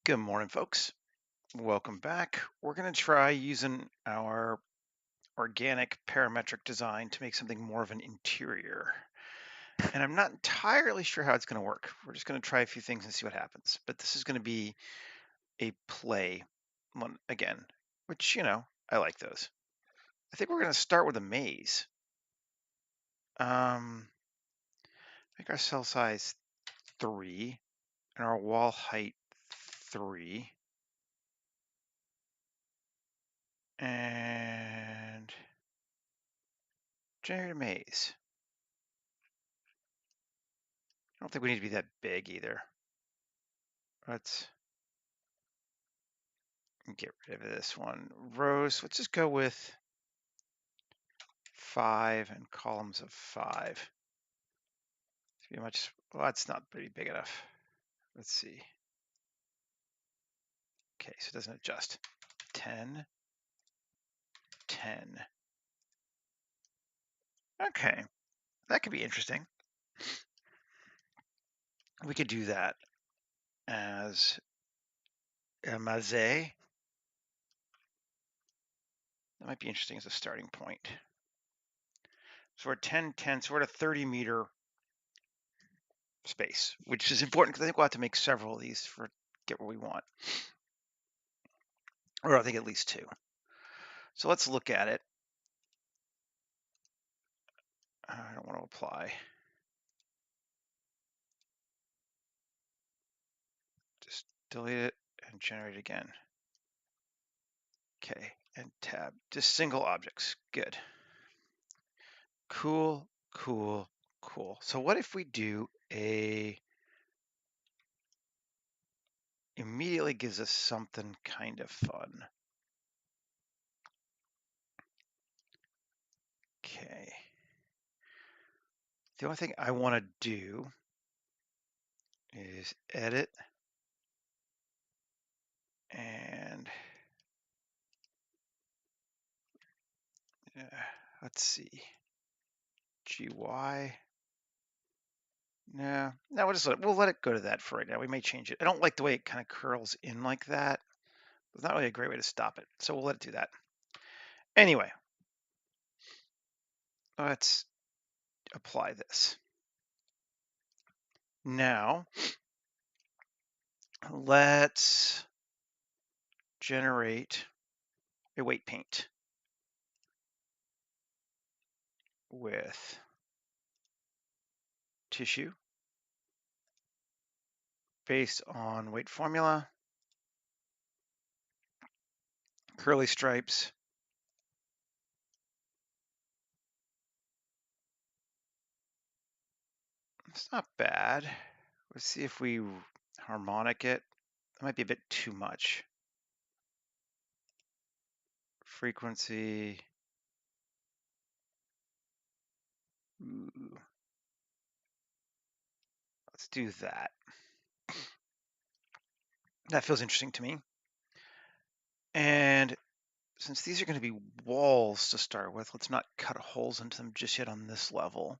Good morning, folks. Welcome back. We're going to try using our organic parametric design to make something more of an interior. And I'm not entirely sure how it's going to work. We're just going to try a few things and see what happens. But this is going to be a play one again, which, I like those. I think we're going to start with a maze. Make our cell size 3 and our wall height 3. And generate a maze. I don't think we need to be that big either. Let's get rid of this one. Rows, let's just go with 5 and columns of 5. It's pretty much, well, that's not pretty big enough. Let's see. Okay, so it doesn't adjust. 10, 10. Okay, that could be interesting. We could do that as a maze. That might be interesting as a starting point. So we're 10, 10, so we're at a 30-meter space, which is important because I think we'll have to make several of these for get what we want. Or I think at least 2. So let's look at it. I don't want to apply. Just delete it and generate again. Okay, and tab. Just single objects. Good. Cool, cool, cool. So what if we do immediately gives us something kind of fun. Okay. The only thing I want to do is edit and let's see. GY. No, we'll let it go to that for right now. We may change it. I don't like the way it kind of curls in like that. It's not really a great way to stop it, so we'll let it do that. Anyway, let's apply this. Now, let's generate a weight paint with tissue based on weight formula, curly stripes, it's not bad. Let's see if we harmonic it. That might be a bit too much. Frequency. Ooh. Let's do that. That feels interesting to me. And since these are going to be walls to start with, let's not cut holes into them just yet on this level.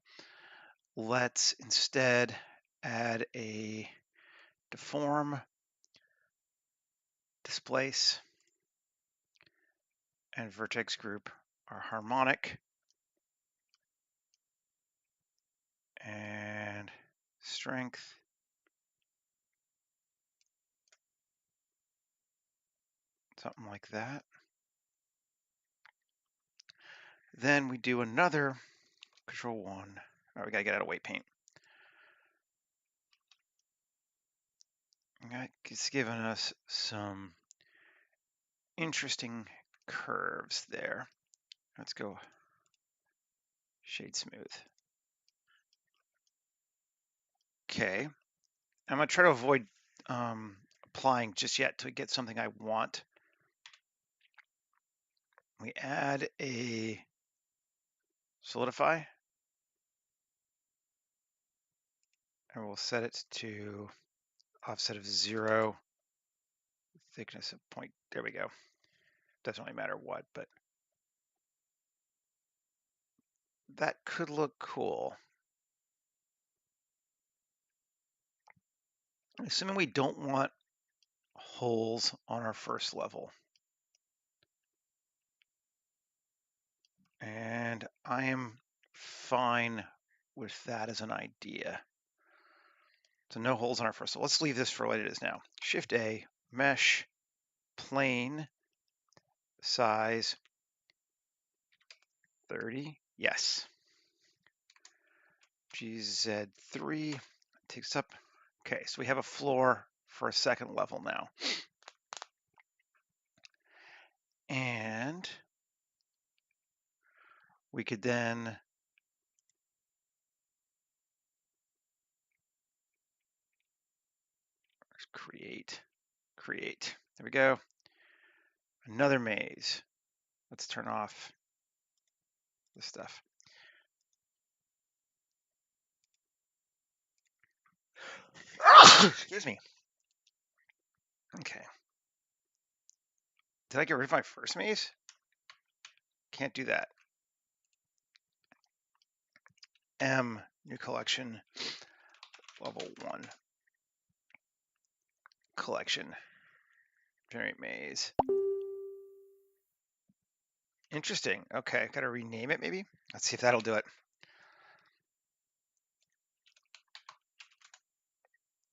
Let's instead add a deform, displace, and vertex group are harmonic, and strength. Something like that. Then we do another control 1. All right, we gotta get out of weight paint. It's given us some interesting curves there. Let's go shade smooth. Okay, I'm gonna try to avoid applying just yet to get something I want. We add a solidify, and we'll set it to offset of 0, thickness of 0. There we go. Doesn't really matter what, but that could look cool. Assuming we don't want holes on our first level. And I am fine with that as an idea. So no holes on our first level. Let's leave this for what it is now. Shift A, mesh, plane, size 30. Yes. GZ3 takes up. Okay, so we have a floor for a second level now. And we could then create. There we go. Another maze. Let's turn off this stuff. Excuse me. Okay. Did I get rid of my first maze? Can't do that. M, new collection, level 1. Collection, generate maze. Interesting. Okay, gotta rename it maybe. Let's see if that'll do it.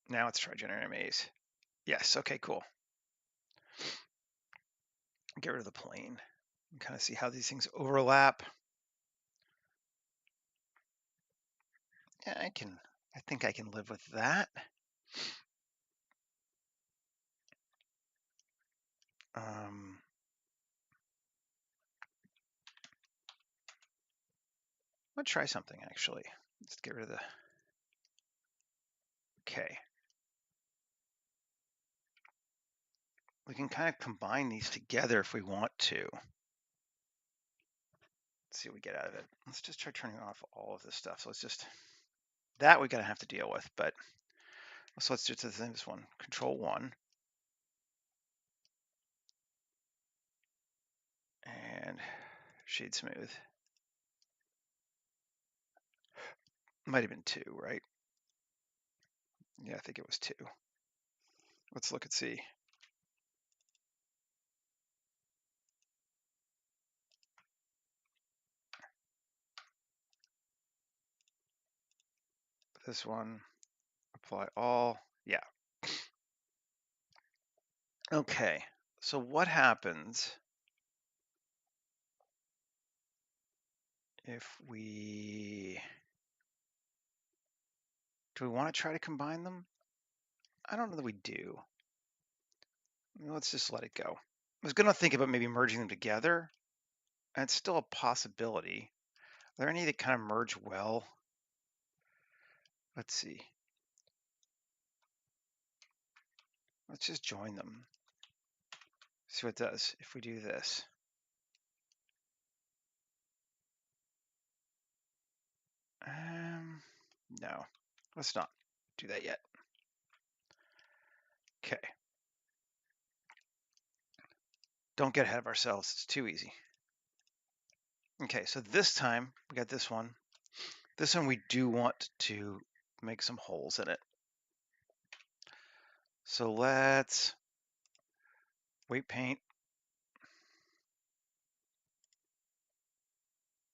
Now let's try generate a maze. Yes, okay, cool. Get rid of the plane. And kind of see how these things overlap. Yeah, I think I can live with that. Let's try something actually. Let's get rid of the, okay. We can kind of combine these together if we want to. Let's see what we get out of it. Let's just try turning off all of this stuff. So let's just, that we're gonna have to deal with, but so let's do this one, Control 1. And shade smooth. Might have been 2, right? Yeah, I think it was 2. Let's look and see. This one, apply all, yeah. Okay, so what happens if we, do we want to try to combine them? I don't know that we do. Let's just let it go. I was gonna think about maybe merging them together, and it's still a possibility. Are there any that kind of merge well? Let's see. Let's just join them. See what it does if we do this. No, let's not do that yet. Okay. Don't get ahead of ourselves. It's too easy. Okay, so this time we got this one. This one we do want to make some holes in it. So let's weight paint,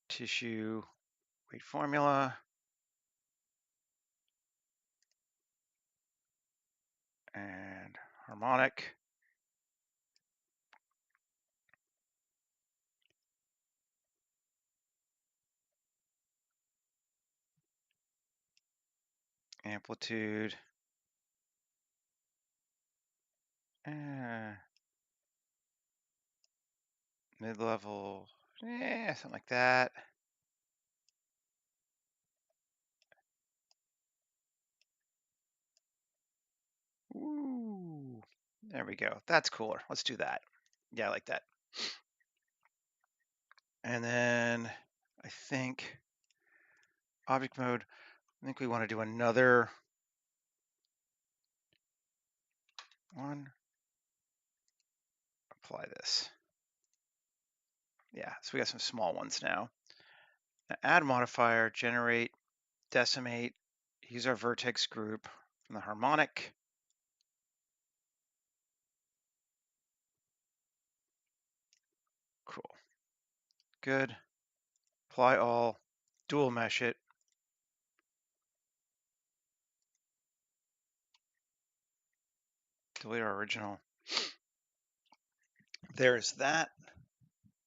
tissue, weight formula, and harmonic. Amplitude. Mid-level, something like that. Ooh, there we go. That's cooler. Let's do that. Yeah, I like that. And then I think object mode, I think we want to do another one. Apply this. Yeah, so we got some small ones now. Now add modifier, generate, decimate, use our vertex group from the harmonic. Good. Apply all. Dual mesh it. Delete our original. There's that.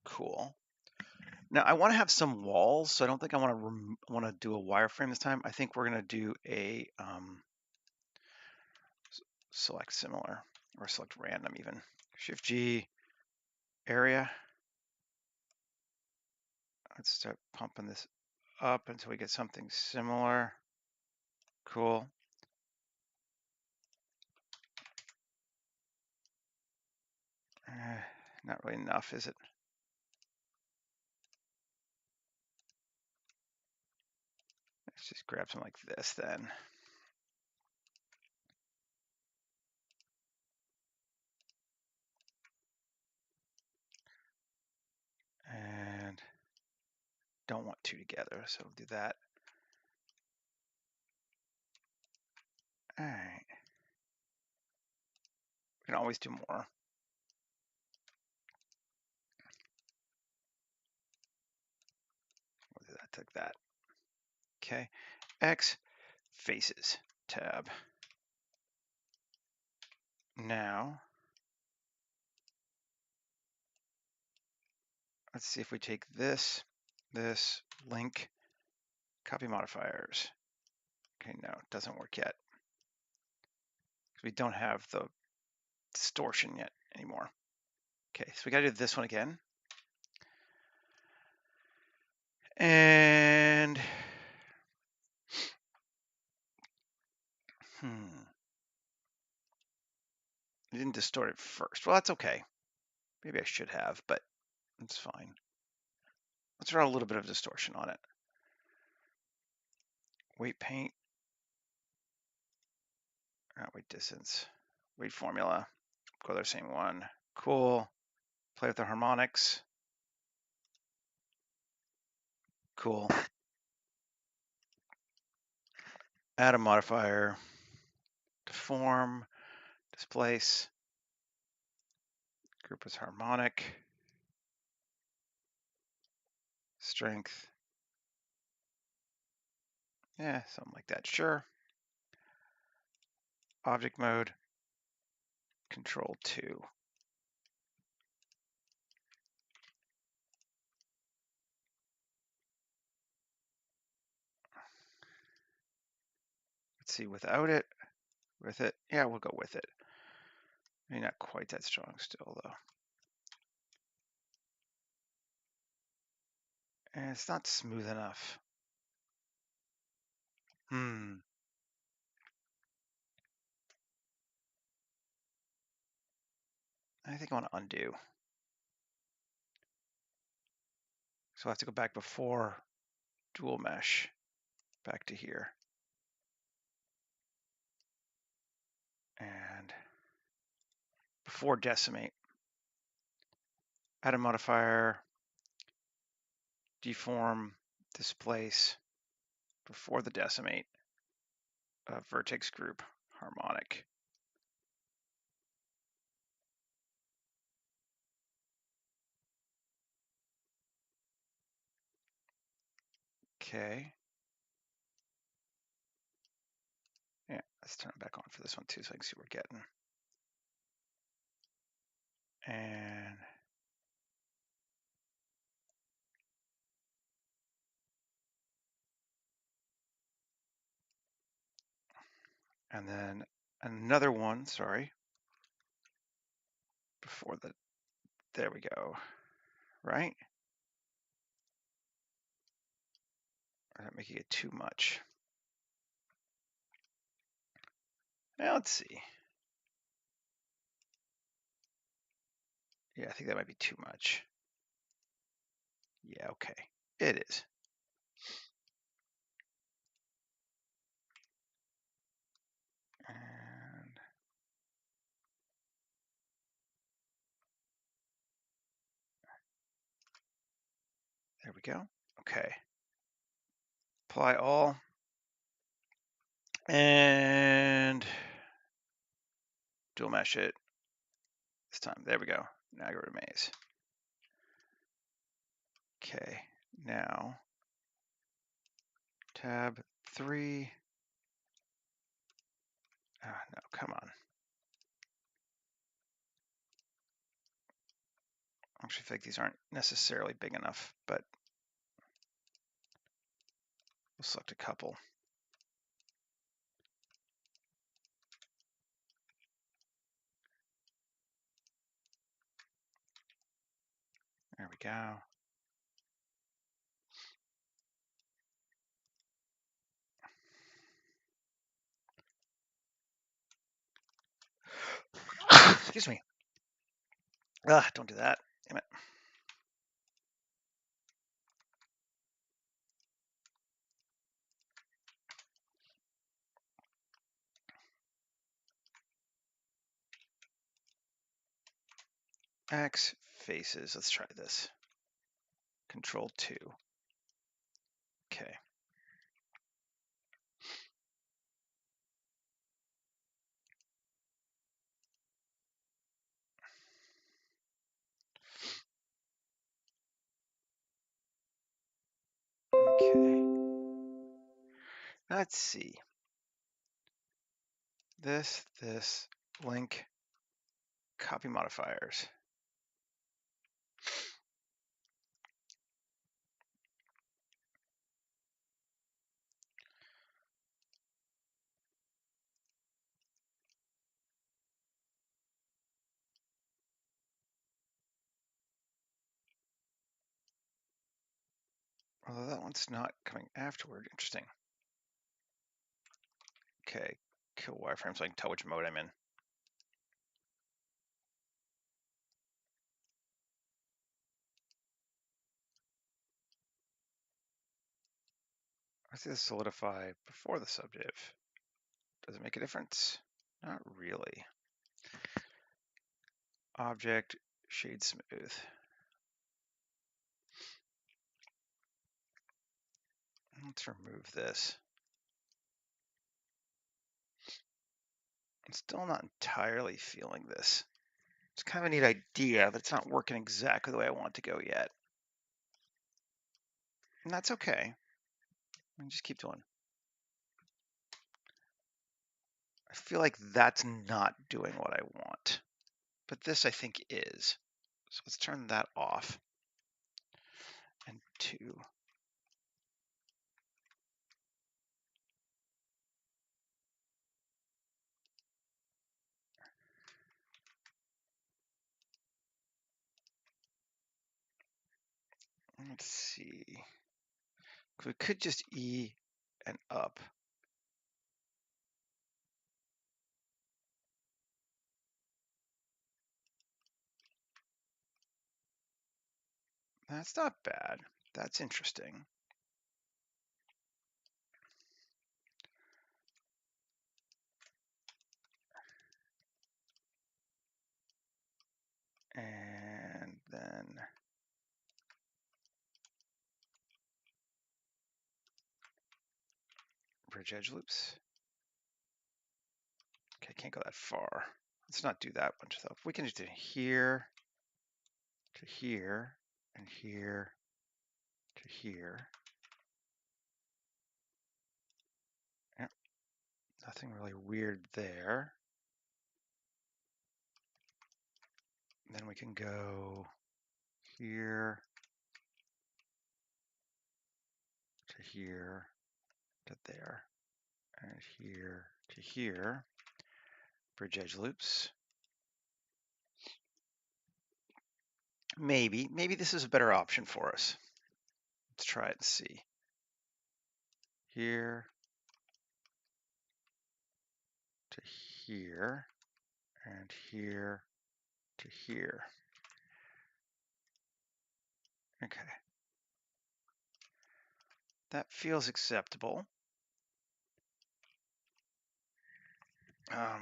Cool. Now I want to have some walls, so I don't think I want to do a wireframe this time. I think we're going to do a select similar or select random even. Shift G, area. Let's start pumping this up until we get something similar. Cool. Not really enough, is it? Let's just grab something like this then. And don't want two together, so we'll do that. All right. We can always do more. We'll do that, take that. Okay. X faces tab. Now, let's see if we take this link, copy modifiers. Okay, no, it doesn't work yet. We don't have the distortion yet anymore. Okay, so we got to do this one again. And I didn't distort it first. Well, that's okay. Maybe I should have, but it's fine. Let's run a little bit of distortion on it. Weight paint. Weight distance. Weight formula. Go to the same one. Cool. Play with the harmonics. Cool. Add a modifier. Deform. Displace. Group as harmonic. Strength. Yeah, something like that. Sure. Object mode. Control 2. Let's see, without it, with it. Yeah, we'll go with it. Maybe not quite that strong still, though. And it's not smooth enough. I think I want to undo. So I have to go back before dual mesh, back to here. And before decimate, add a modifier, deform, displace, before the decimate, vertex group, harmonic. Okay. Yeah, let's turn it back on for this one too so I can see what we're getting. And then another one, sorry, before the, there we go, right? Or is that making it too much? Now let's see. Yeah, I think that might be too much. Yeah, okay, it is. And there we go. Okay. Apply all. And dual mesh it this time. There we go. Now go to maze. Okay, now tab 3. No, come on. Actually, I feel like these aren't necessarily big enough, but we'll select a couple. There we go. Excuse me. Don't do that. Damn it. X faces. Let's try this. Control 2. Okay. Okay. Let's see. This, link, copy modifiers. Although that one's not coming afterward. Interesting. Okay, kill wireframe so I can tell which mode I'm in. I see the solidify before the subdiv. Does it make a difference? Not really. Object, shade smooth. Let's remove this. I'm still not entirely feeling this. It's kind of a neat idea, but it's not working exactly the way I want it to go yet. And that's okay. I mean, just keep doing. I feel like that's not doing what I want, but this I think is. So let's turn that off. And 2. Let's see. We could just E and up. That's not bad. That's interesting. And then bridge edge loops. Okay, can't go that far. Let's not do that bunch of stuff. We can just do here to here and here to here. Yep. Nothing really weird there. And then we can go here to here to there and here to here. Bridge edge loops. Maybe this is a better option for us. Let's try it and see. Here to here and here to here. Okay. That feels acceptable. I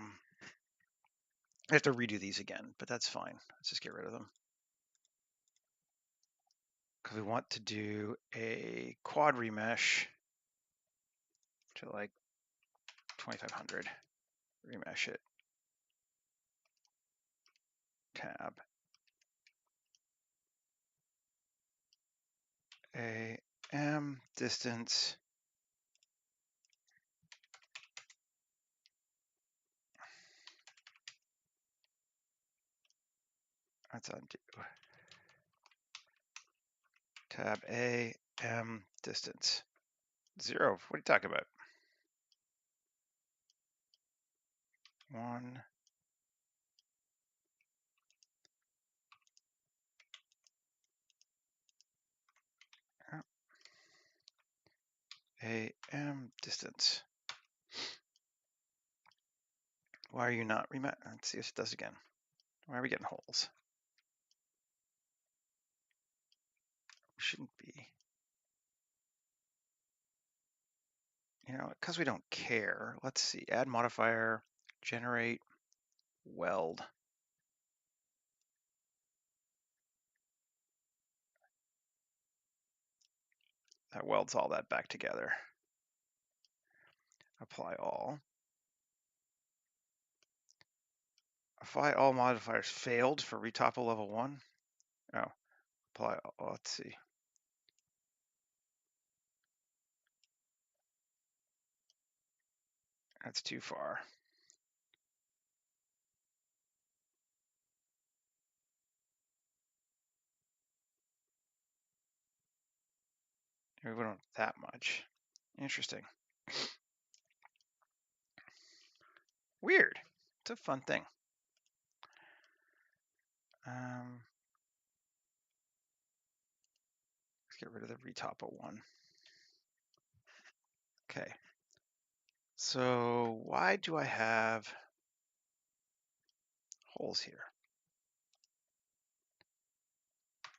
have to redo these again, but that's fine. Let's just get rid of them. Because we want to do a quad remesh to like 2500. Remesh it. Tab. AM distance that's undo. Tab AM distance 0. What are you talking about? 1. AM distance. Why are you not remat? Let's see if it does again. Why are we getting holes? We shouldn't be. You know, because we don't care. Let's see. Add modifier, generate, weld. That welds all that back together. Apply all. Apply all modifiers failed for retopple level 1. Oh, apply all. Let's see. That's too far. We don't that much. Interesting. Weird. It's a fun thing. Let's get rid of the retopple 1. Okay. So why do I have holes here?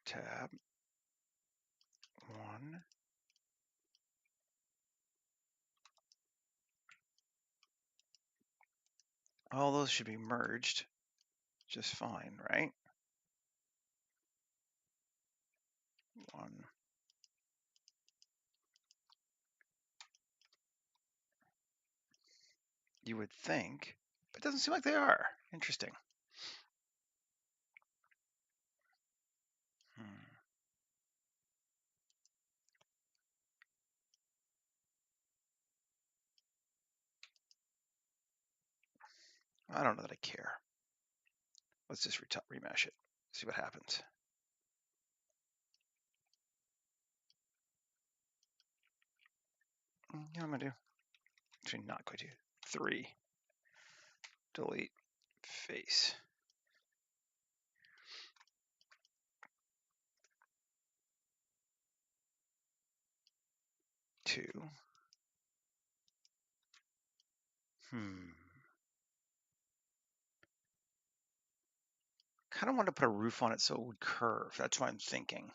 Tab 1. All those should be merged just fine, right? 1. You would think, but it doesn't seem like they are. Interesting. I don't know that I care. Let's just remesh it, see what happens. You know what I'm gonna do? Actually, not going to. 3. Delete face. 2. Kind of want to put a roof on it so it would curve. That's what I'm thinking.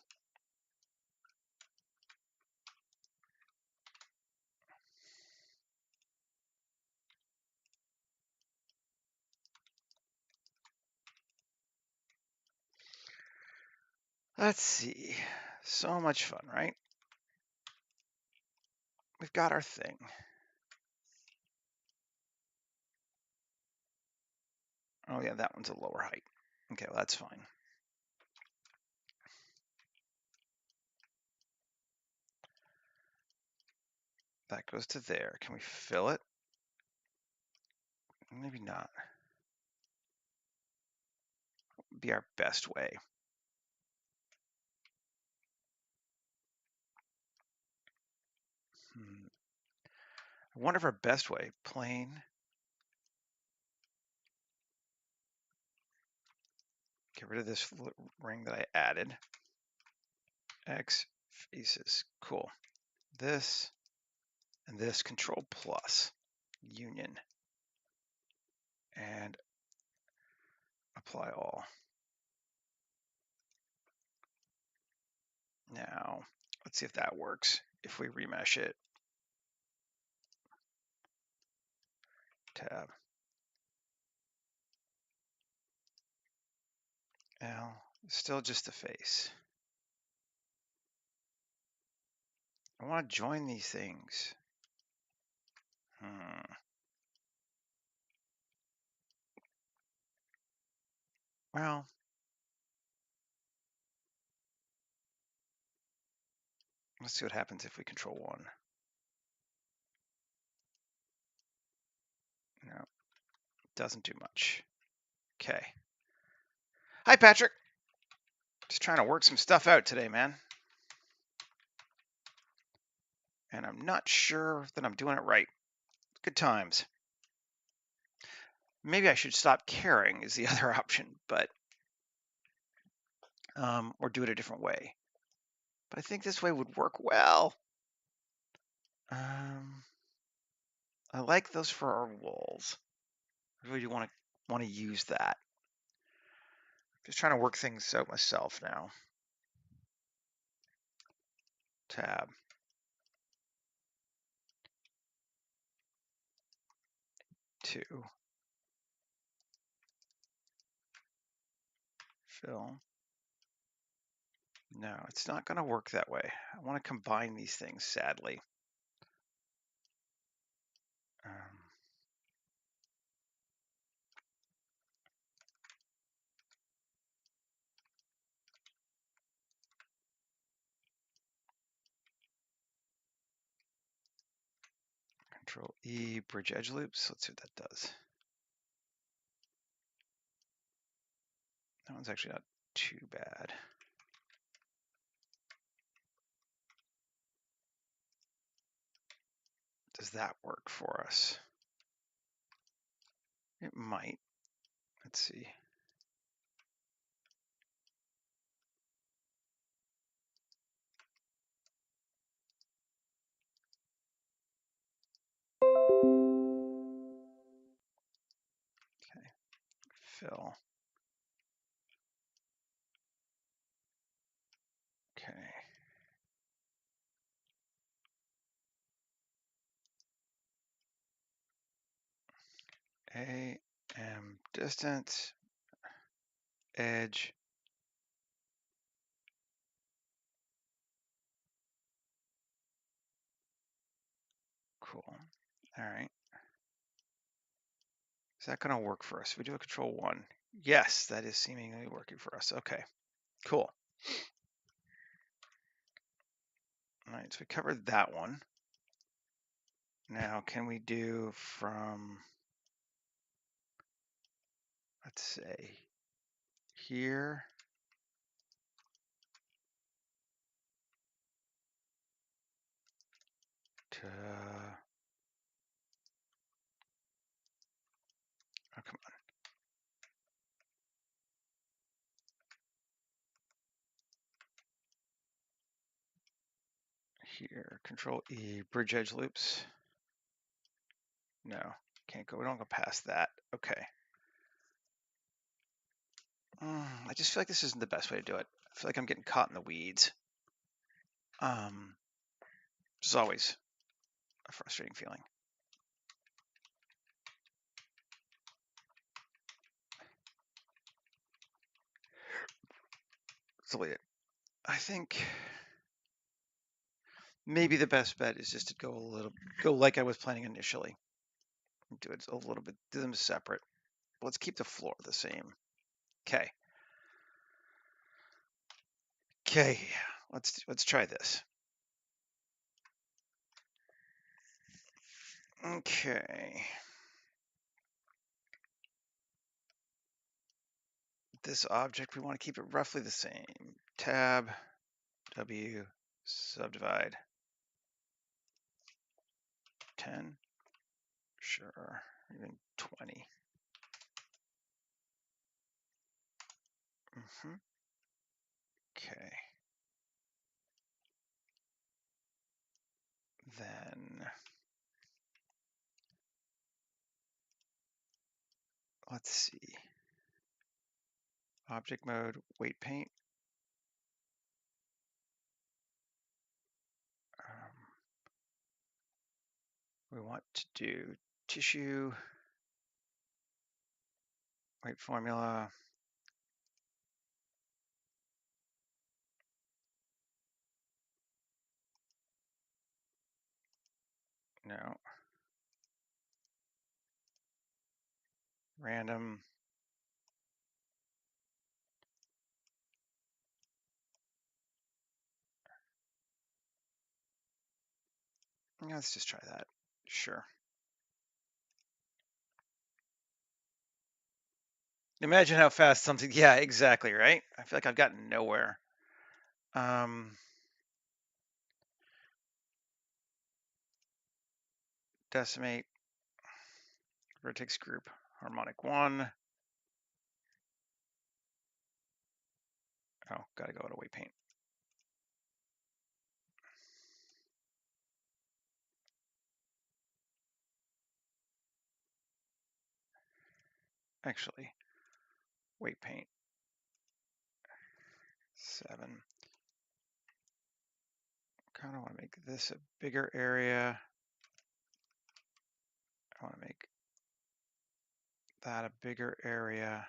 Let's see. So much fun, right? We've got our thing. Oh yeah, that one's a lower height. Okay, well, that's fine. That goes to there. Can we fill it? Maybe not. Be our best way. I wonder if our best way, plane. Get rid of this ring that I added. X faces. Cool. This and this, Control plus, union, and apply all. Now, let's see if that works. If we remesh it, tab L, still just the face. I want to join these things. Well, Let's see what happens if we control 1. No, doesn't do much. Okay. Hi, Patrick. Just trying to work some stuff out today, man. And I'm not sure that I'm doing it right. Good times. Maybe I should stop caring is the other option, but or do it a different way. But I think this way would work well. I like those for our walls. I really do want to use that. Just trying to work things out myself now. Tab. 2. Fill. No, it's not going to work that way. I want to combine these things, sadly. Control E, bridge edge loops. Let's see what that does. That one's actually not too bad. Does that work for us? It might. Let's see. Okay, fill. Okay. AM distance, edge. Cool. All right. Is that going to work for us? We do a control 1. Yes, that is seemingly working for us. Okay, cool. All right, so we covered that one. Now, can we do from, let's say, here to, oh, come on. Here, control E, bridge edge loops. No, can't go, we don't go past that. Okay. I just feel like this isn't the best way to do it. I feel like I'm getting caught in the weeds. Which is always a frustrating feeling. Delete it. I think maybe the best bet is just to go like I was planning initially. Do it a little bit, do them separate. Let's keep the floor the same. Okay. Okay, let's try this. Okay. This object, we want to keep it roughly the same. Tab, W, subdivide, 10, sure, even 20. Okay. Then let's see. Object mode, weight paint. We want to do tissue, weight formula. No. Random. Let's just try that. Sure. Imagine how fast something, yeah, exactly, right? I feel like I've gotten nowhere. Decimate, vertex group, harmonic 1. Oh, gotta go to weight paint. Actually, weight paint 7. Kind of want to make this a bigger area. I want to make that a bigger area.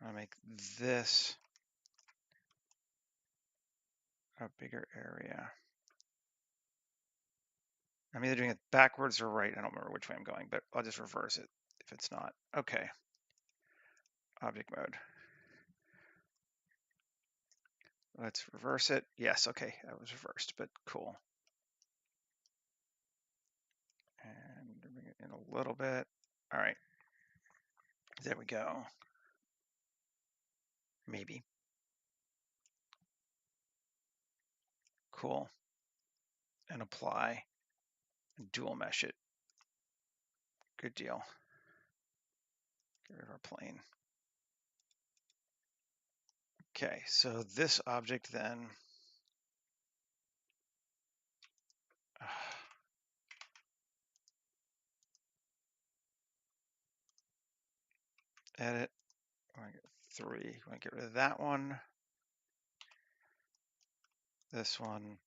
I want to make this a bigger area. I'm either doing it backwards or right. I don't remember which way I'm going, but I'll just reverse it if it's not. Okay. Object mode. Let's reverse it. Yes, okay, that was reversed, but cool. And bring it in a little bit. All right. There we go. Maybe. Cool. And apply. And dual mesh it. Good deal. Get rid of our plane. Okay, so this object then, edit, I want to get 3. I want to get rid of that one, this one,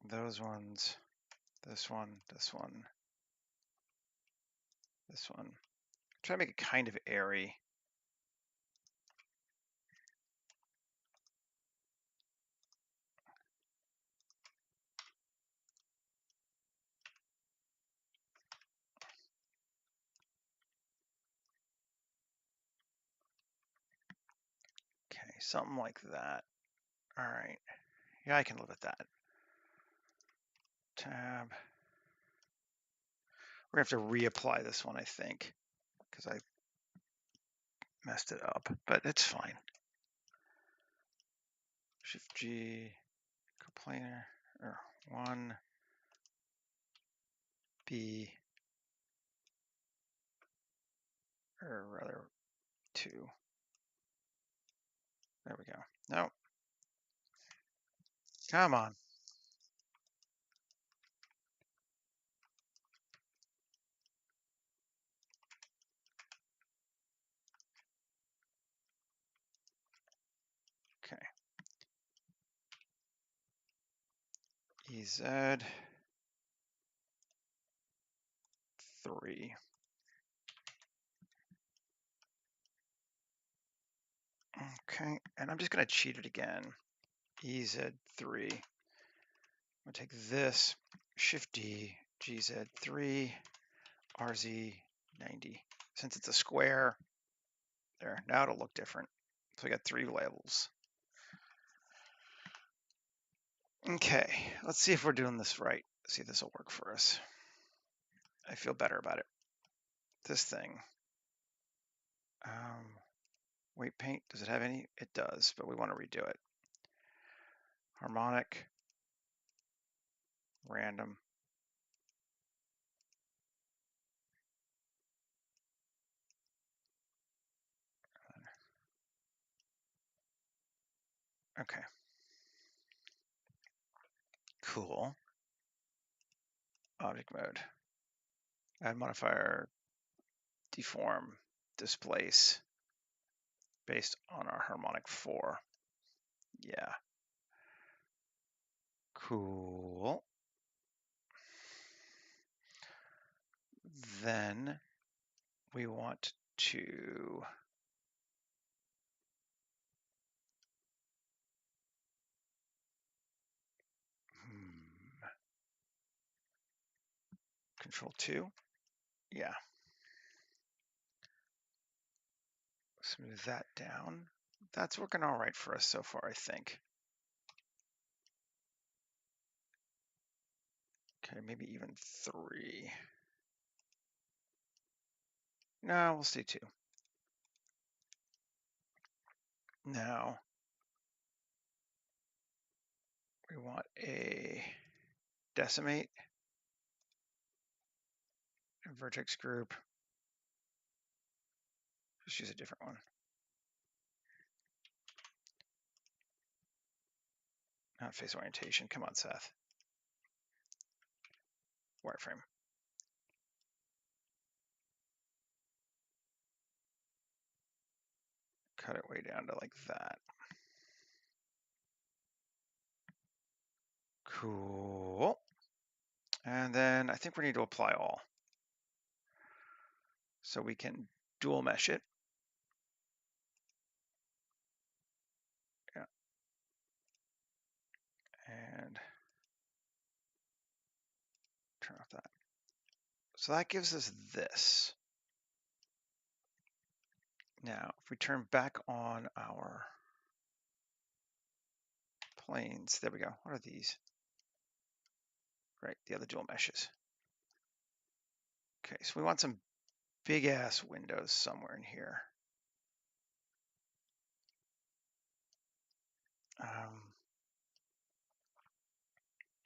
those ones, this one, this one, this one. Try to make it kind of airy. Okay, something like that. All right. Yeah, I can live with that. Tab. We're gonna have to reapply this one, I think, because I messed it up, but it's fine. Shift G, coplanar, or 1, B, or rather 2. There we go. No. Come on. Okay. EZ 3. Okay, and I'm just going to cheat it again. EZ3. I'm going to take this, Shift D, GZ3, RZ90. Since it's a square, there, now it'll look different. So we got 3 labels. Okay, let's see if we're doing this right. See if this will work for us. I feel better about it. This thing. Weight paint, does it have any? It does, but we want to redo it. Harmonic, random. Okay. Cool. Object mode. Add modifier, deform, displace, based on our harmonic 4. Yeah. Cool. Then we want to Control 2. Yeah. Smooth that down. That's working all right for us so far, I think. Okay, maybe even 3. No, we'll stay 2. Now, we want a decimate, a vertex group. Let's use a different one. Not face orientation. Come on, Seth. Wireframe. Cut it way down to like that. Cool. And then I think we need to apply all. So we can dual mesh it. Yeah. And turn off that. So that gives us this. Now, if we turn back on our planes, there we go. What are these? Right, the other dual meshes. Okay, so we want some big ass windows somewhere in here.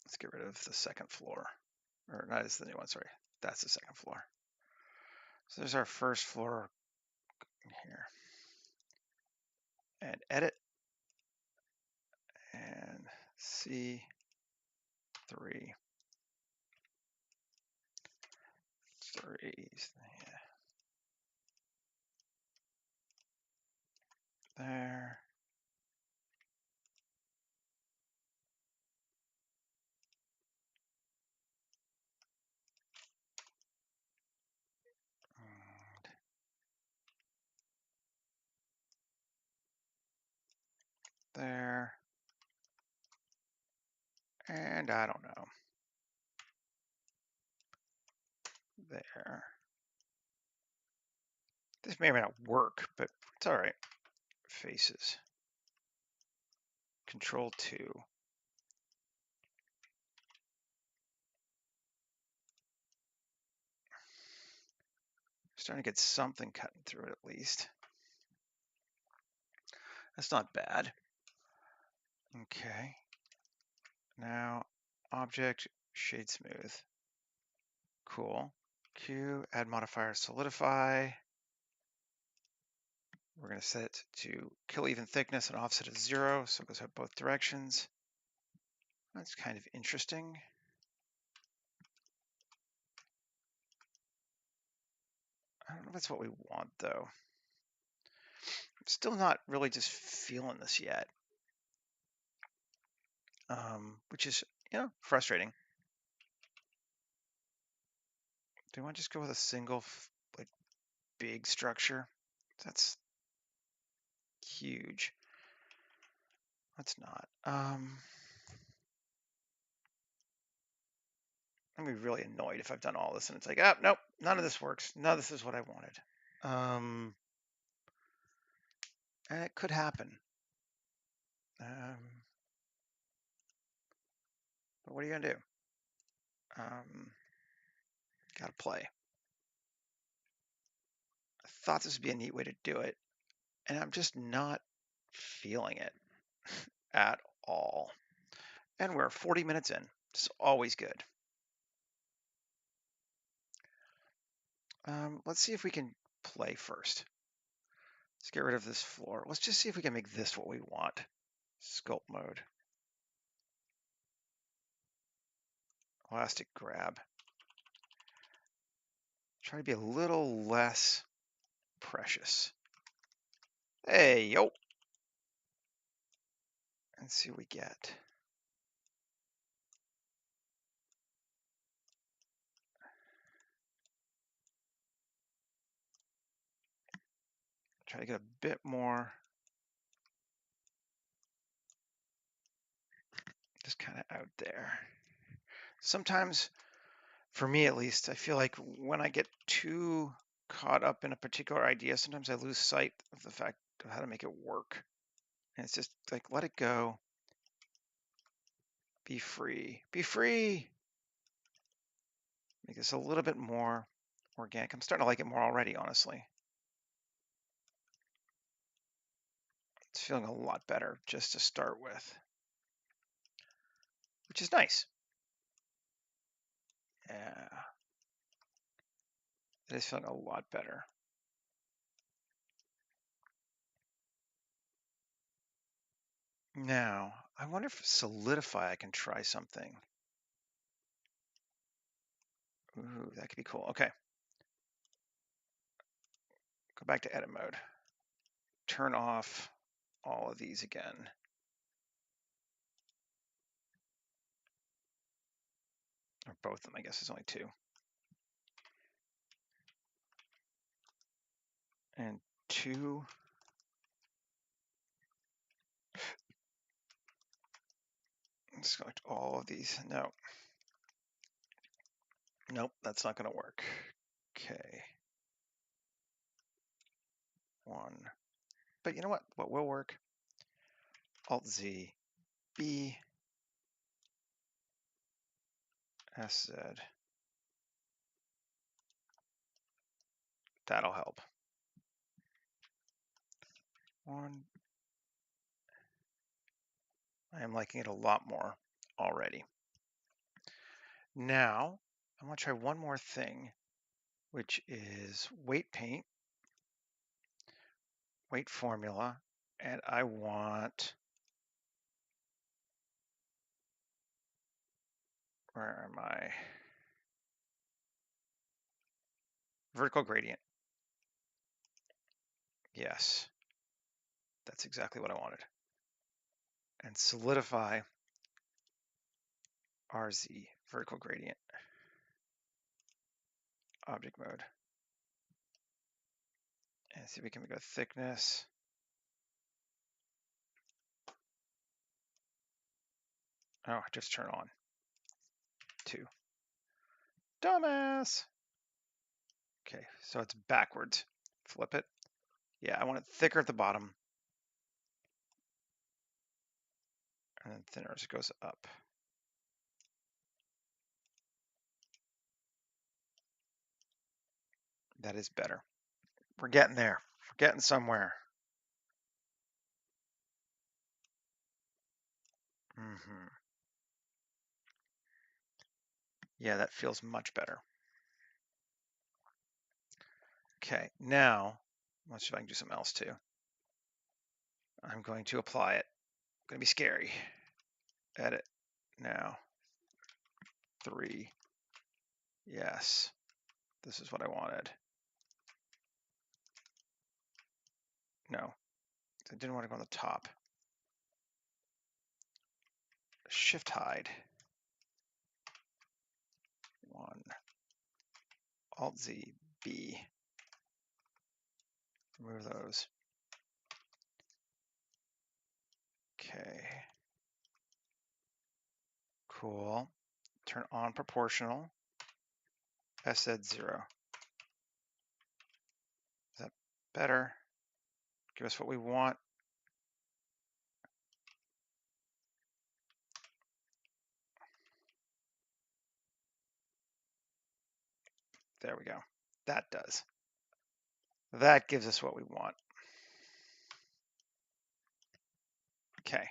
Let's get rid of the second floor. Or that is the new one, sorry. That's the second floor. So there's our first floor in here. And edit. And C3. 3s. Yeah. There. And there. And I don't know. There. This may or may not work, but it's all right. Faces. Control 2. Starting to get something cutting through it at least. That's not bad. Okay. Now, object, shade smooth. Cool. Q, add modifier, solidify. We're going to set it to kill even thickness and offset of 0, so it goes out both directions. That's kind of interesting. I don't know if that's what we want, though. I'm still not really just feeling this yet, which is, frustrating. Do I want to just go with a single, like, big structure? That's huge. Let's not. I'm gonna be really annoyed if I've done all this and it's like, oh, nope, none of this works. None of this is what I wanted. And it could happen. But what are you gonna do? Gotta play. I thought this would be a neat way to do it, and I'm just not feeling it at all. And we're 40 minutes in. It's always good. Let's see if we can play first. Let's get rid of this floor. Let's just see if we can make this what we want. Sculpt mode. Elastic grab. Try to be a little less precious. Hey, yo. Let's see what we get. Try to get a bit more. Just kind of out there. Sometimes, for me at least, I feel like when I get too caught up in a particular idea, sometimes I lose sight of the fact of how to make it work. And it's just like, let it go. Be free. Be free. Make this a little bit more organic. I'm starting to like it more already, honestly. It's feeling a lot better just to start with, which is nice. Yeah, it is feeling a lot better. Now, I wonder if solidify I can try something. Ooh, that could be cool. Okay. Go back to edit mode. Turn off all of these again. Or both of them, I guess it's only two. And two. Select all of these. No. Nope, that's not going to work. Okay. One. But you know what? What will work? Alt-Z, B, SZ. That'll help. One. I am liking it a lot more already. Now, I want to try one more thing, which is weight paint, weight formula, and I want, where am I? Vertical gradient. Yes, that's exactly what I wanted. And solidify RZ, vertical gradient, object mode. And see if we can make a thickness. Oh, just turn on. 2. Dumbass. Okay, so it's backwards. Flip it. Yeah, I want it thicker at the bottom. And then thinner as it goes up. That is better. We're getting there. We're getting somewhere. Yeah, that feels much better. Okay, now, let's see if I can do something else too. I'm going to apply it. It's going to be scary. Edit. Now. 3. Yes. This is what I wanted. No. I didn't want to go on the top. Shift hide. 1. Alt-Z, B. Remove those. Okay. Cool. Turn on proportional. SZ 0. Is that better? Give us what we want. There we go. That does. That gives us what we want. Okay.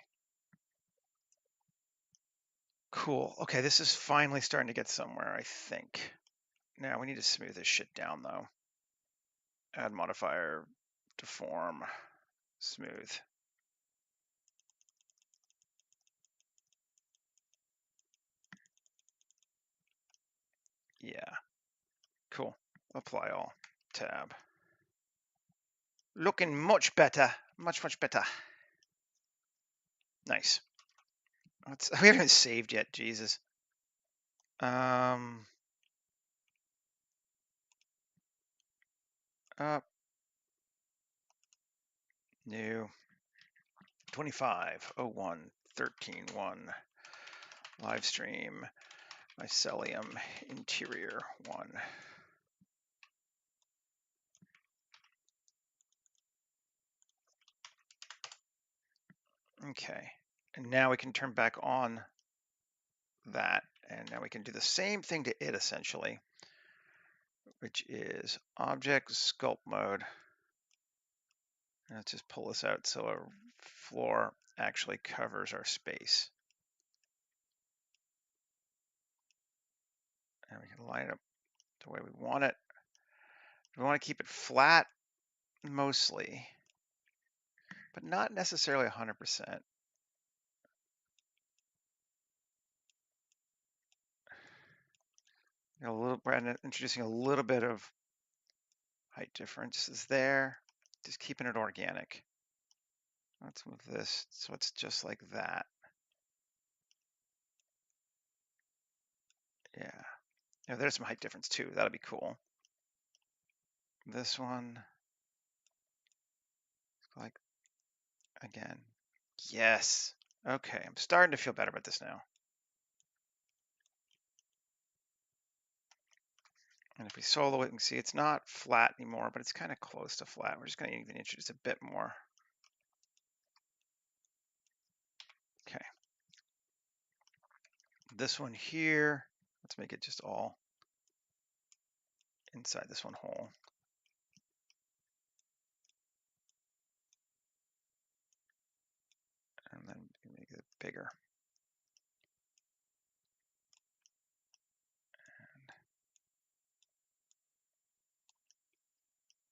Cool. Okay, this is finally starting to get somewhere, I think. Now we need to smooth this shit down though. Add modifier, deform, smooth. Yeah. Cool. Apply all. Tab. Looking much better. Much, much better. Nice. We haven't saved yet, Jesus. Up. New. 25/01/13/1. Live stream. Mycelium interior 1. Okay. And now we can turn back on that. And now we can do the same thing to it essentially. which is object sculpt mode. And let's just pull this out so our floor actually covers our space. And we can line it up the way we want it. We want to keep it flat mostly, but not necessarily 100%. Introducing a little bit of height differences there, just keeping it organic. Let's move this so it's just like that. Yeah. Yeah, there's some height difference too. That'll be cool. This one, like, again. Yes. Okay, I'm starting to feel better about this now. And if we solo it, we can see it's not flat anymore, but it's kind of close to flat. We're just going to need to introduce a bit more. Okay. This one here, let's make it just all inside this one whole. And then make it bigger.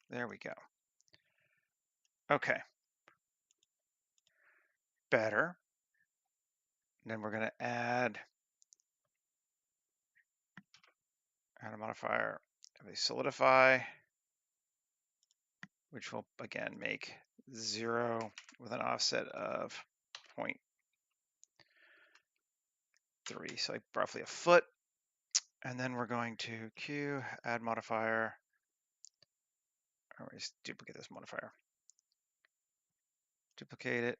And there we go. Okay. Better. And then we're going to add a modifier of a solidify, which will again make 0 with an offset of 0.3, so like roughly a foot. And then we're going to Q, add modifier, or just duplicate this modifier. Duplicate it,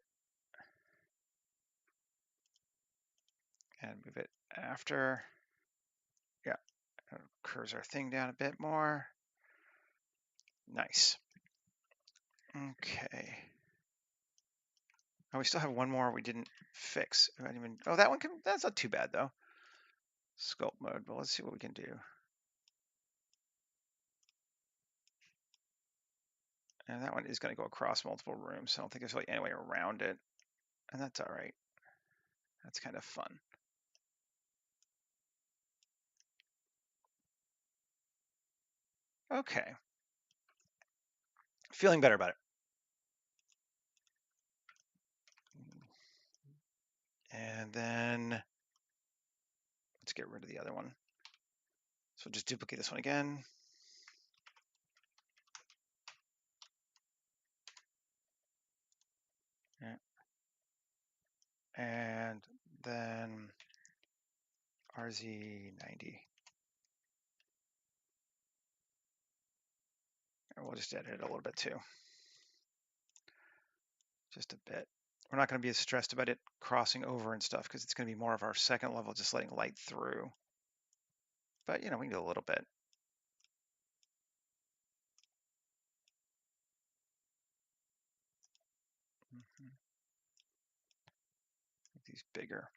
and move it after. Yeah, curves our thing down a bit more. Nice. Okay. Oh, we still have one more we didn't fix. Oh, that one that's not too bad though. Sculpt mode, but let's see what we can do. And that one is going to go across multiple rooms, so I don't think there's really any way around it. And that's all right. That's kind of fun. Okay. Feeling better about it. And then let's get rid of the other one. So just duplicate this one again. Yeah. And then RZ90. And we'll just edit it a little bit too. Just a bit. We're not going to be as stressed about it crossing over and stuff because it's going to be more of our second level, just letting light through. But, we can do a little bit. Make these bigger.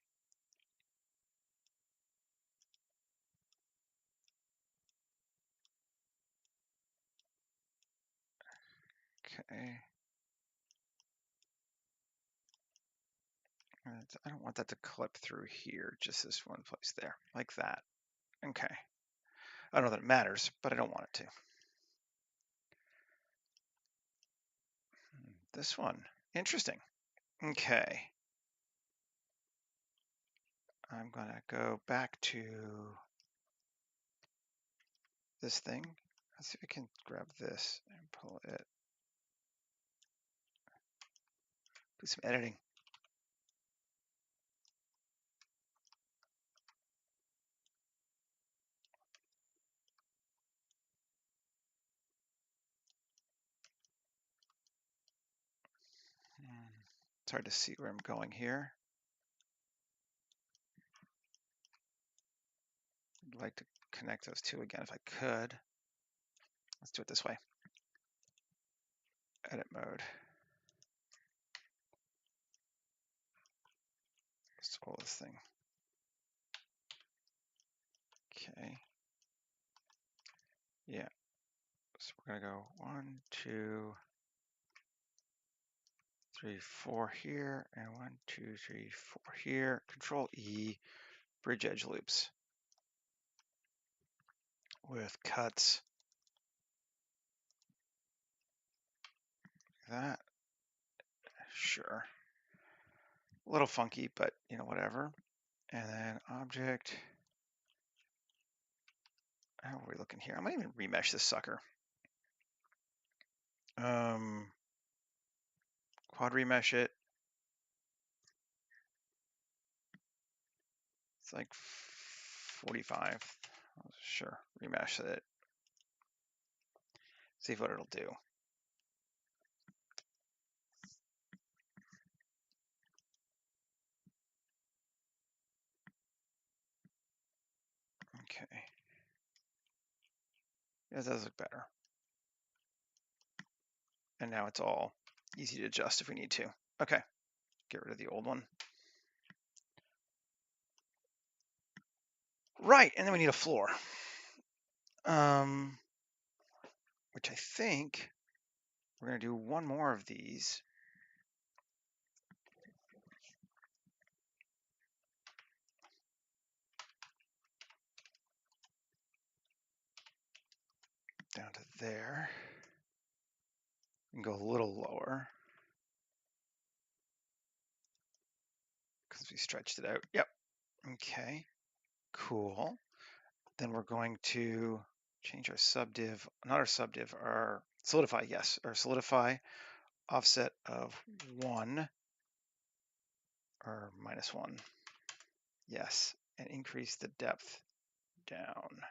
Okay. I don't want that to clip through here, just this one place there, like that. Okay. I don't know that it matters, but I don't want it to. This one, interesting. Okay. I'm gonna go back to this thing. Let's see if I can grab this and pull it. Do some editing. It's hard to see where I'm going here. I'd like to connect those two again if I could. Let's do it this way. Edit mode. Let's pull this thing. Okay. Yeah. So we're gonna go 1, 2, 3, 4 here, and 1, 2, 3, 4 here. Control E, bridge edge loops with cuts. Like that. Sure. A little funky, but you know, whatever. And then object. How are we looking here? I might even remesh this sucker. Quad remesh it. It's like 45. Sure, remesh it. See what it'll do. Okay. Yeah, it does look better. And now it's all easy to adjust if we need to. Okay, get rid of the old one. Right, and then we need a floor. Which I think we're gonna do one more of these. Down to there. And go a little lower. Because we stretched it out. Yep. Okay. Cool. Then we're going to change our subdiv, not our subdiv, our solidify, yes, our solidify offset of 1 or -1. Yes, and increase the depth down.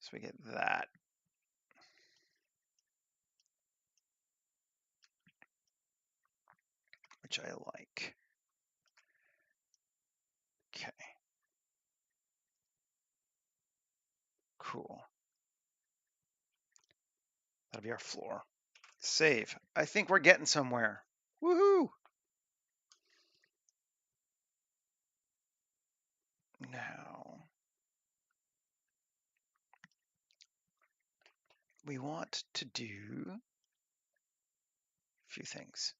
So we get that. Which I like. Okay. Cool. That'll be our floor. Save. I think we're getting somewhere. Woohoo! Now, we want to do a few things.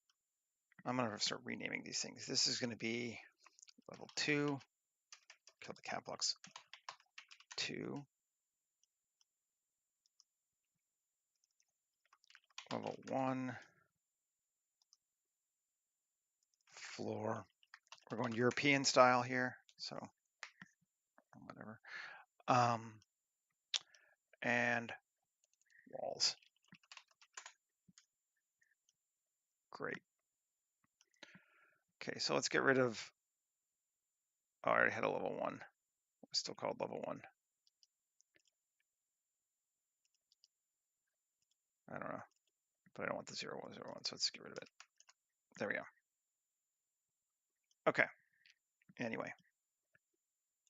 I'm going to start renaming these things. This is going to be level 2. Kill the cap blocks. 2. Level 1. Floor. We're going European style here, so whatever. And walls. Great. Okay, so let's get rid of, oh, I already had a level 1. It's still called level 1. I don't know, but I don't want the 0, 1, 0, 1, so let's get rid of it. There we go. Okay, anyway.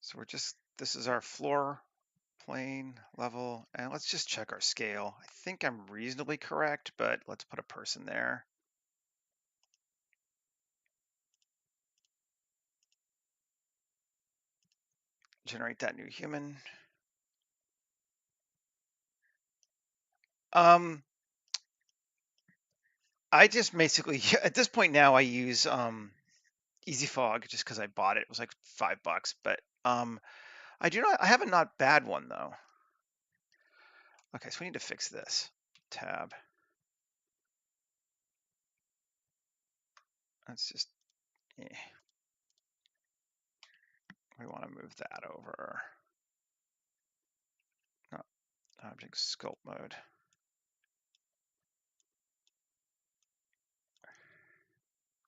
So we're just, this is our floor plane level, and let's just check our scale. I think I'm reasonably correct, but let's put a person there. Generate that new human. I just basically, at this point now, I use Easy Fog just because I bought it. It was like $5, but I have a not bad one though. Okay, so we need to fix this. Tab. Let's just, yeah. We want to move that over. No, object sculpt mode.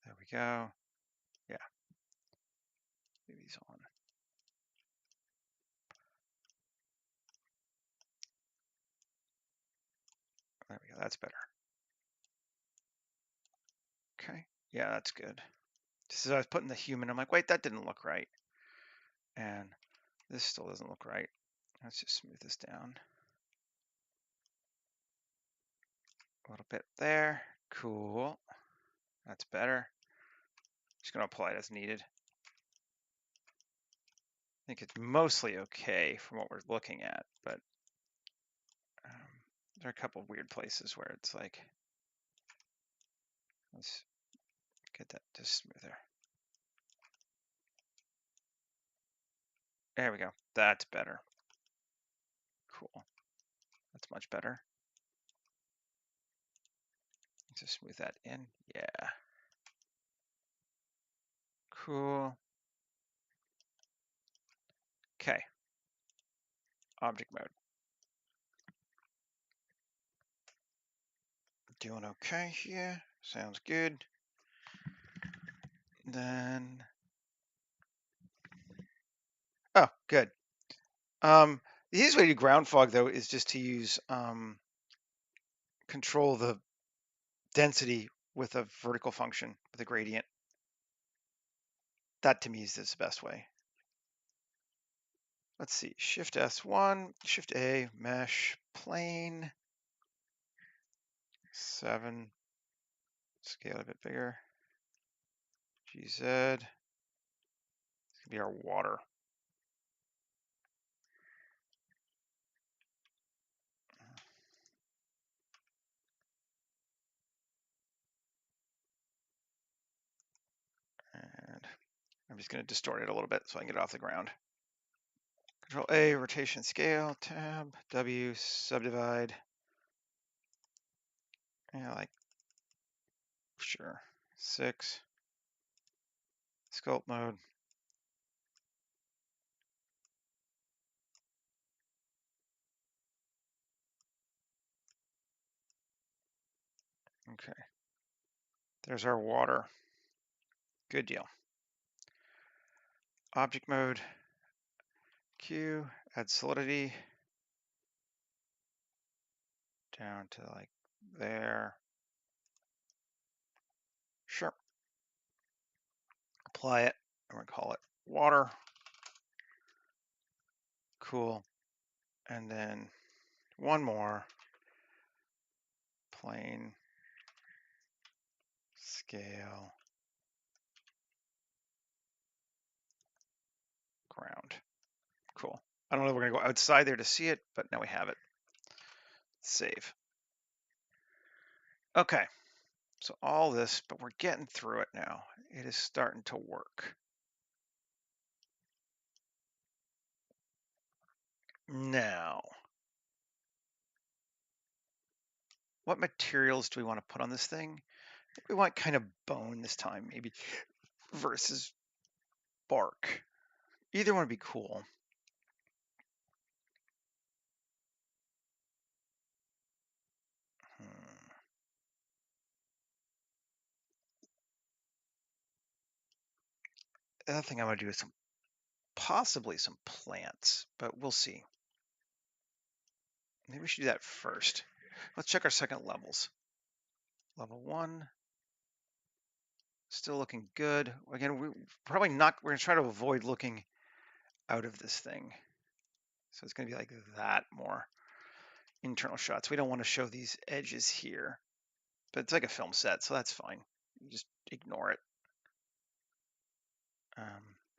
There we go. Yeah. Leave these on. There we go. That's better. Okay. Yeah, that's good. Just as I was putting the human, I'm like, wait, that didn't look right. And this still doesn't look right. Let's just smooth this down. A little bit there. Cool. That's better. Just going to apply it as needed. I think it's mostly okay from what we're looking at, but There are a couple of weird places where it's like, let's get that just smoother. There we go. That's better. Cool. That's much better. Let's just smooth that in. Yeah. Cool. Okay. Object mode. Doing okay here. Sounds good. Then, oh, good. The easiest way to do ground fog though is just to use control the density with a vertical function with a gradient. That to me is the best way. Let's see, Shift S1, Shift A, mesh, plane, 7, scale a bit bigger, GZ, it's gonna be our water. And I'm just gonna distort it a little bit so I can get it off the ground. Control A, rotation scale, tab, W, subdivide. Yeah, like, sure, 6. Sculpt mode. Okay. There's our water. Good deal. Object mode, Q, add solidity. Down to like there. Sure. Apply it. I'm going to call it water. Cool. And then one more. Plane. Scale. Ground. Cool. I don't know if we're going to go outside there to see it, but now we have it. Save. Okay. So all this, but we're getting through it now. It is starting to work. Now, what materials do we want to put on this thing? I think we want kind of bone this time, maybe, versus bark. Either one would be cool. The other thing I want to do is possibly some plants, but we'll see. Maybe we should do that first. Let's check our second levels. Level 1, still looking good. Again, we're probably not, we're gonna try to avoid looking out of this thing. So it's gonna be like that more. Internal shots. We don't want to show these edges here, but it's like a film set, so that's fine. You just ignore it.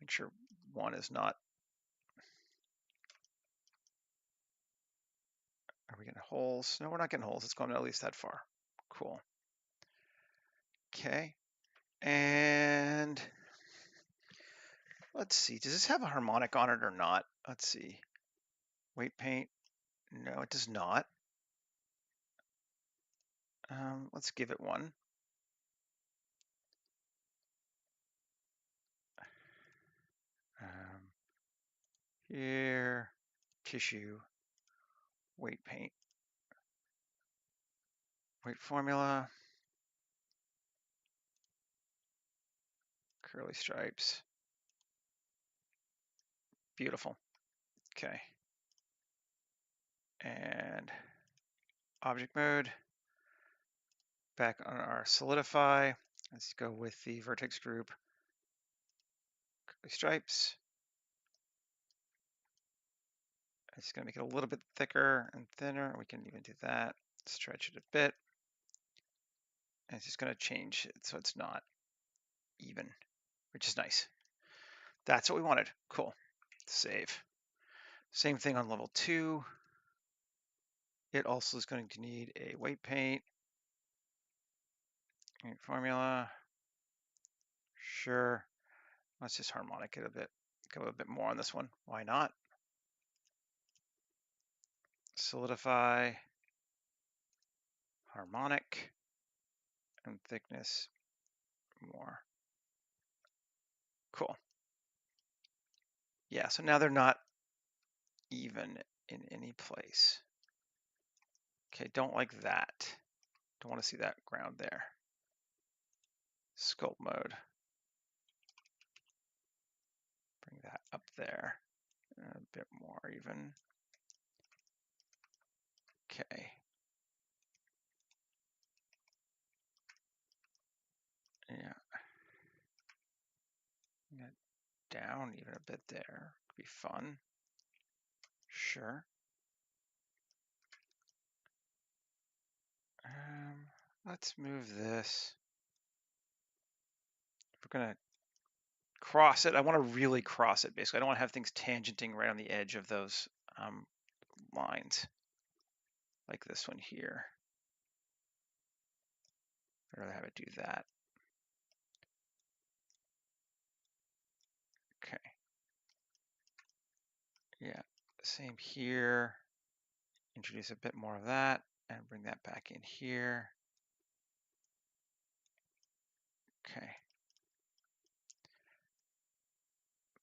Make sure 1 is not. Are we getting holes? No, we're not getting holes. It's going at least that far. Cool. Okay. And let's see, does this have a harmonic on it or not? Let's see. Weight paint. No, it does not. Let's give it one. Here, tissue, weight paint, weight formula, curly stripes. Beautiful. Okay. And object mode. Back on our solidify. Let's go with the vertex group. Curly stripes. I'm just going to make it a little bit thicker and thinner. We can even do that. Stretch it a bit. And it's just going to change it so it's not even, which is nice. That's what we wanted. Cool. Save. Same thing on level 2. It also is going to need a weight paint formula. Sure. Let's just harmonic it a bit. Go a bit more on this one. Why not? Solidify, harmonic, and thickness more. Cool. Yeah, so now they're not even in any place. Okay, don't like that. Don't want to see that ground there. Sculpt mode. Bring that up there. A bit more even. Okay. Yeah. Get down even a bit there. Could be fun. Sure. Let's move this. If we're gonna cross it, I want to really cross it. Basically, I don't want to have things tangenting right on the edge of those lines, like this one here. I'd rather have it do that. Okay. Yeah, same here. Introduce a bit more of that and bring that back in here. Okay.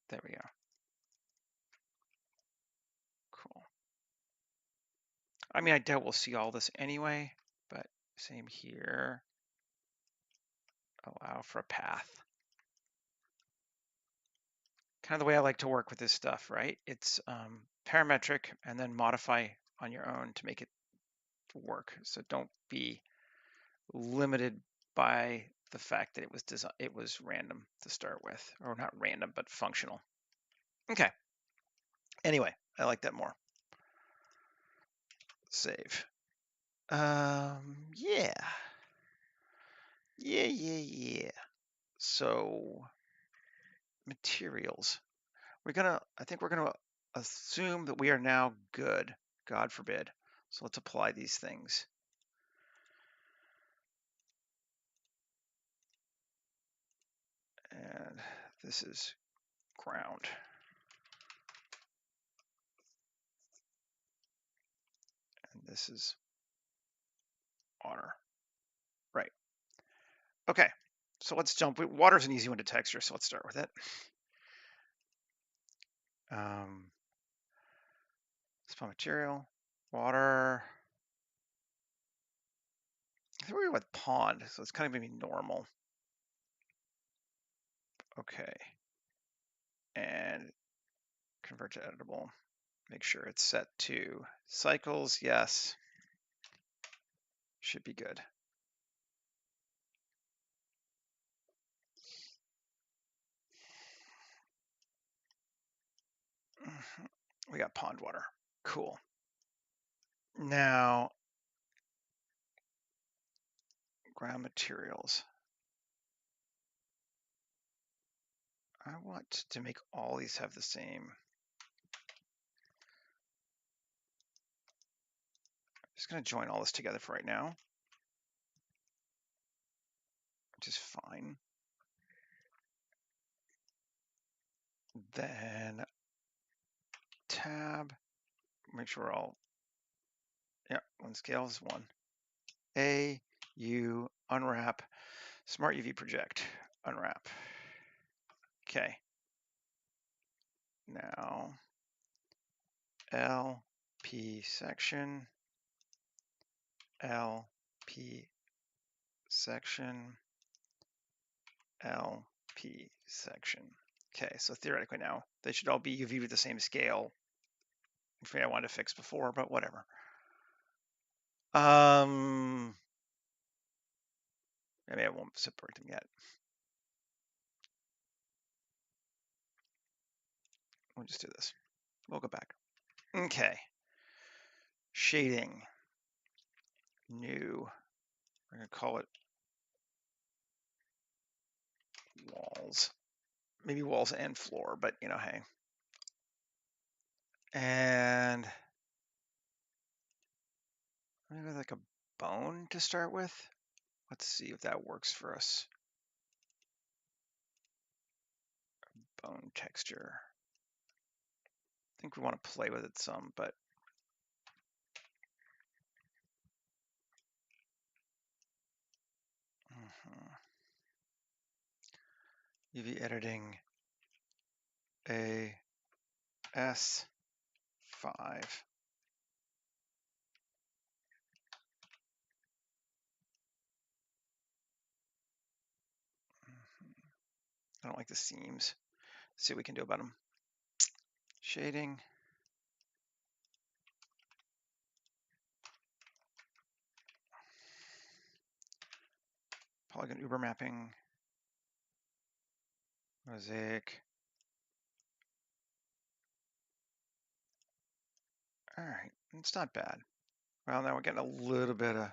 There we go. Cool. I mean, I doubt we'll see all this anyway, but same here. Allow for a path. Kind of the way I like to work with this stuff, right? It's parametric and then modify on your own to make it work. So don't be limited by the fact that it was random to start with, or not random, but functional. Okay. Anyway, I like that more. Save. Yeah. Yeah. So materials. I think we're gonna assume that we are now good. God forbid. So let's apply these things. And this is ground. And this is water. Right. Okay. So let's jump. Water's an easy one to texture, so let's start with it. Spawn material, water. I think we're going with pond, so it's kind of maybe normal. Okay. And convert to editable. Make sure it's set to cycles. Yes. Should be good. We got pond water. Cool. Now, ground materials. I want to make all these have the same. I'm just going to join all this together for right now, which is fine. Then tab, make sure we're all, yeah, one scale is one. A, U, unwrap, Smart UV project, unwrap. Okay. Now, LP section, LP section, LP section. Okay, so theoretically now, they should all be UV with the same scale. I wanted to fix before, but whatever. Maybe I won't separate them yet. We'll just do this. We'll go back. Okay. Shading. New. We're going to call it walls. Maybe walls and floor, but you know, hey. And Maybe like a bone to start with. Let's see if that works for us. Bone texture. I think we want to play with it some, but UV editing AS5. I don't like the seams. See what we can do about them. Shading. Polygon Uber mapping. Mosaic. All right, it's not bad. Well, now we're getting a little bit of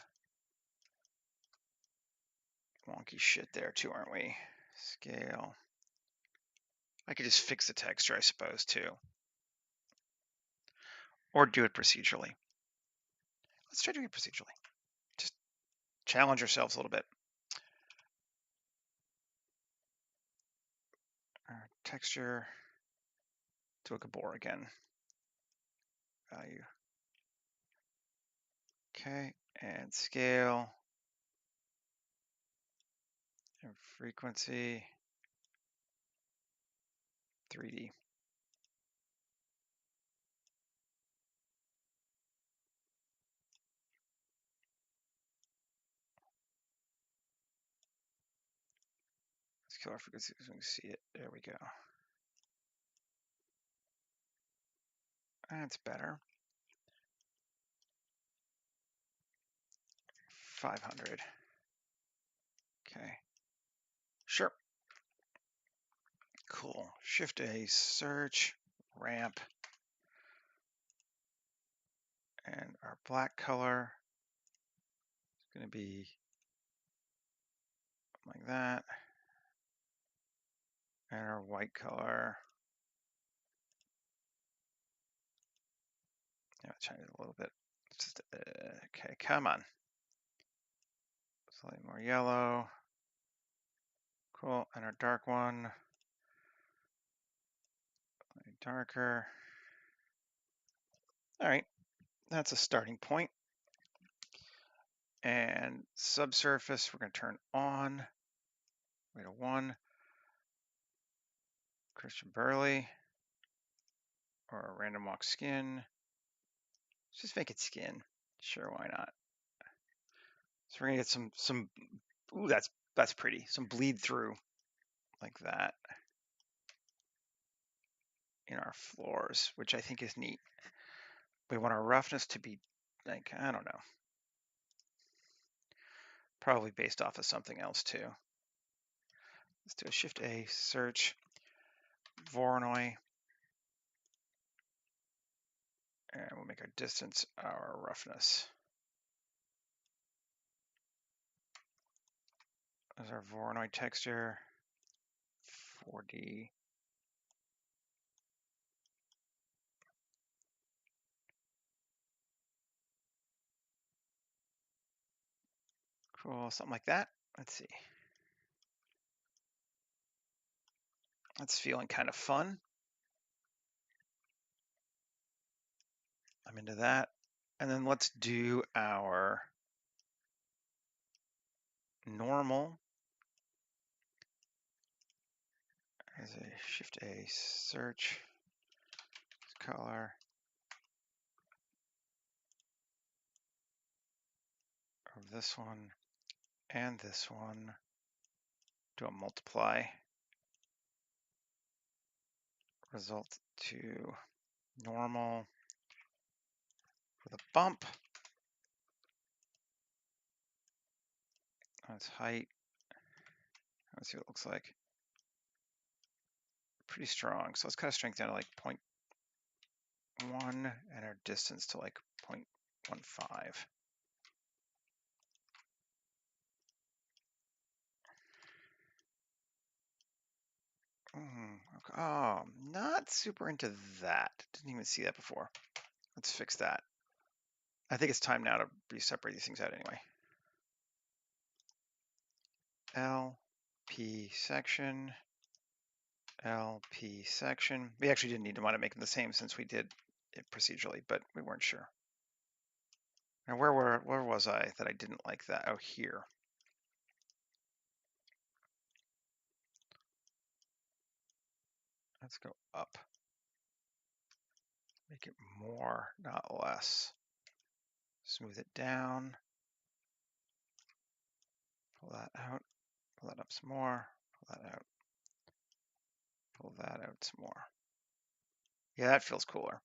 wonky shit there too, aren't we? Scale. I could just fix the texture, I suppose, too. Or do it procedurally. Let's try doing it procedurally. Just challenge yourselves a little bit. Texture to a Gabor again. Value. Okay, and scale. And frequency. 3D. Scale our frequency so we can see it. There we go. That's better. 500. Okay. Sure. Cool. Shift A, search, ramp. And our black color is going to be like that. And our white color. Yeah, change it a little bit. Just, okay, come on. Slightly more yellow. Cool. And our dark one. Slightly darker. All right. That's a starting point. And subsurface, we're going to turn on. Wait a 1. Christian Burley. Or a random walk skin. Let's just make it skin. Sure, why not? So we're gonna get some. Ooh, that's pretty. Some bleed through like that in our floors, which I think is neat. We want our roughness to be like, I don't know, probably based off of something else too. Let's do a Shift A, search, Voronoi, and we'll make our distance our roughness. There's our Voronoi texture, 4D. Cool, something like that. Let's see. That's feeling kind of fun. I'm into that. And then let's do our normal as a Shift A, search, color of this one and this one. Do a multiply. Result to normal with a bump. That's height. Let's see what it looks like. Pretty strong. So let's kind of strengthen it to like 0.1 and our distance to like 0.15. Oh, not super into that. Didn't even see that before. Let's fix that. I think it's time now to separate these things out anyway. LP section, LP section. We actually didn't need to want to make them the same since we did it procedurally, but we weren't sure. Now where was I that I didn't like that? Oh, here. Let's go up. Make it more, not less. Smooth it down. Pull that out. Pull that up some more. Pull that out. Pull that out some more. Yeah, that feels cooler.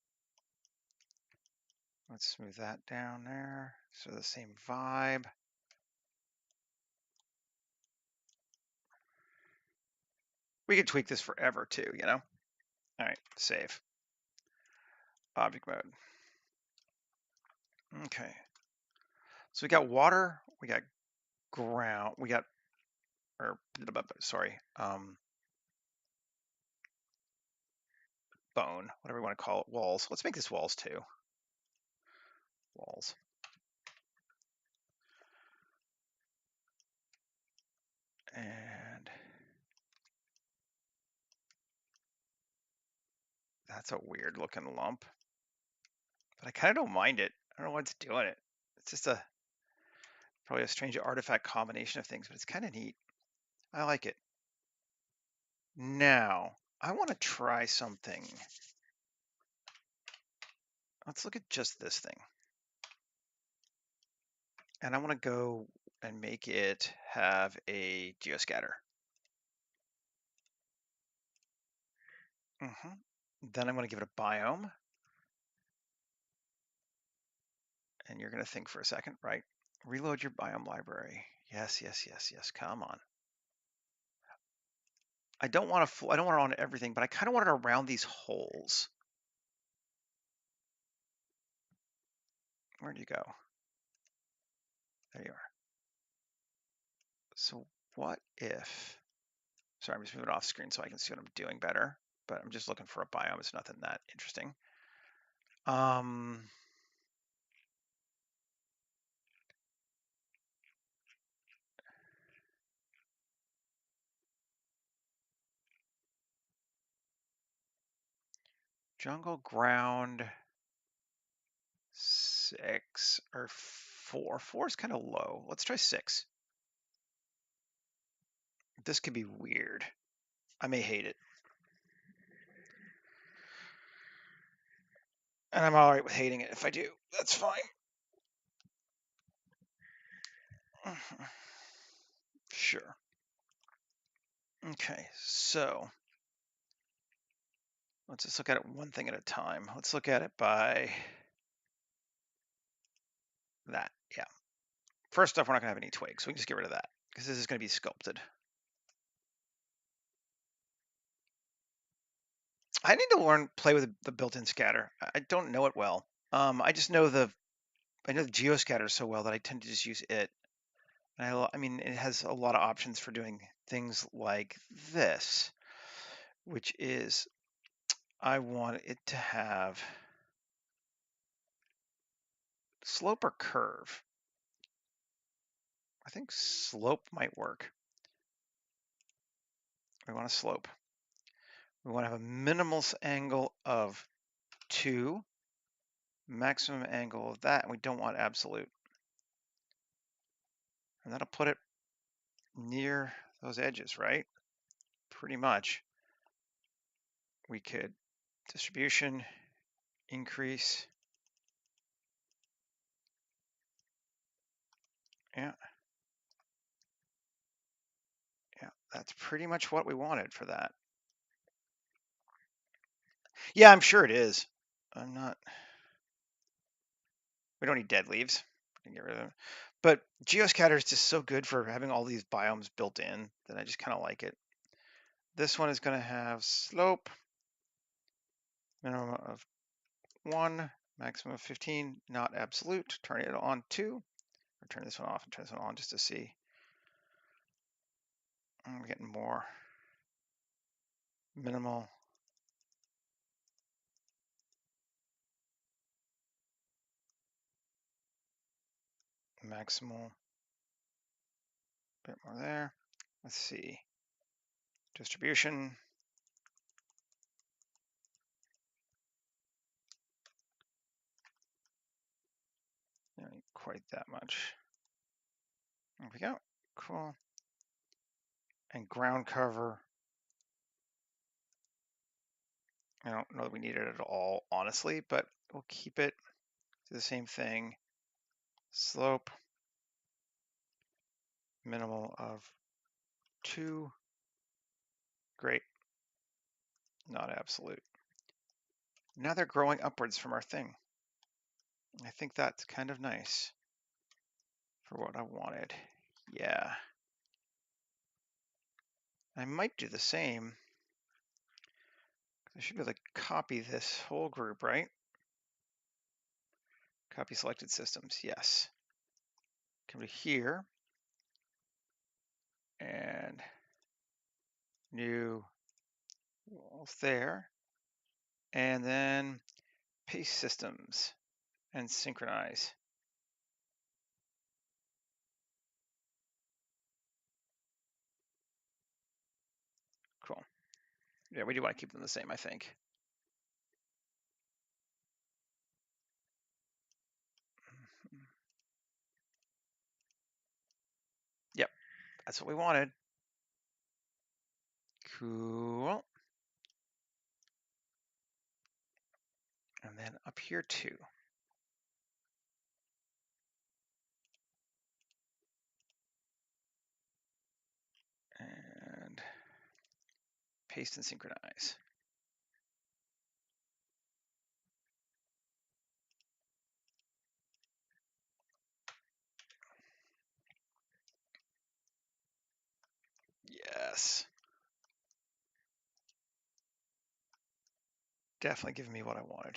Let's smooth that down there. So the same vibe. We could tweak this forever too, you know? All right, save. Object mode. Okay. So we got water, we got ground, we got, or sorry, bone, whatever you want to call it, walls. Let's make this walls too. Walls. And that's a weird looking lump, but I kind of don't mind it. I don't know what's doing it. It's just probably a strange artifact combination of things, but it's kind of neat. I like it. Now, I want to try something. Let's look at just this thing. And I want to go and make it have a geoscatter. Then I'm going to give it a biome. And you're going to think for a second, right? Reload your biome library. Yes, yes, yes, yes. Come on. I don't want it on everything, but I kind of want it around these holes. Where'd you go? There you are. So what if, sorry, I'm just moving off screen so I can see what I'm doing better, but I'm just looking for a biome. It's nothing that interesting. Jungle, ground, 6 or 4. 4 is kind of low. Let's try 6. This could be weird. I may hate it. And I'm all right with hating it if I do. That's fine. Sure. Okay, so let's just look at it one thing at a time. Let's look at it by that. Yeah. First off, we're not going to have any twigs, so we can just get rid of that because this is going to be sculpted. I need to play with the built-in scatter. I don't know it well. I just know the geoscatter so well that I tend to just use it. And I mean, it has a lot of options for doing things like this, which is I want it to have slope or curve. I think slope might work. We want a slope. We want to have a minimal angle of 2, maximum angle of that, and we don't want absolute. And that'll put it near those edges, right? Pretty much. We could distribution, increase. Yeah. Yeah, that's pretty much what we wanted for that. Yeah, I'm sure it is. I'm not. We don't need dead leaves. We can get rid of them. But geoscatter is just so good for having all these biomes built in that I just kind of like it. This one is going to have slope, minimum of 1, maximum of 15, not absolute. Turn it on 2, or turn this one off and turn this one on just to see. I'm getting more. Minimal. maximal. Bit more there. Let's see. Distribution. Not quite that much. There we go. Cool. And ground cover. I don't know that we need it at all, honestly, but we'll keep it to the same thing. Slope, minimal of 2. Great. Not absolute. Now they're growing upwards from our thing. I think that's kind of nice for what I wanted. Yeah. I might do the same. I should be able to copy this whole group, right? Copy selected systems, yes. Come to here and new walls there. And then paste systems and synchronize. Cool. Yeah, we do want to keep them the same, I think. Yep, that's what we wanted. Cool. And then up here too. And paste and synchronize. Yes. Definitely giving me what I wanted.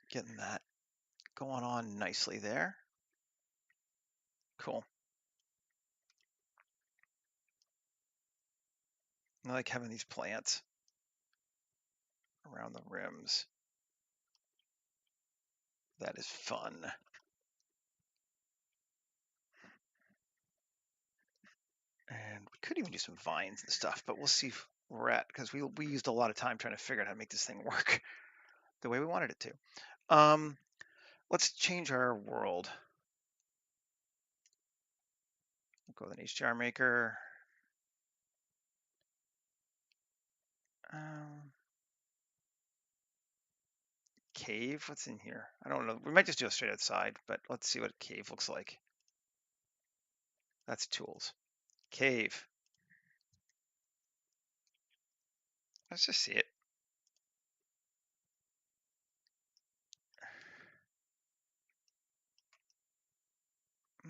Getting that going on nicely there. Cool. I like having these plants around the rims. That is fun. And we could even do some vines and stuff, but we'll see where we're at because we used a lot of time trying to figure out how to make this thing work the way we wanted it to. Let's change our world. We'll go with an HDR maker. Cave, what's in here? I don't know. We might just do a straight outside, but let's see what cave looks like. That's tools. Cave. Let's just see it. I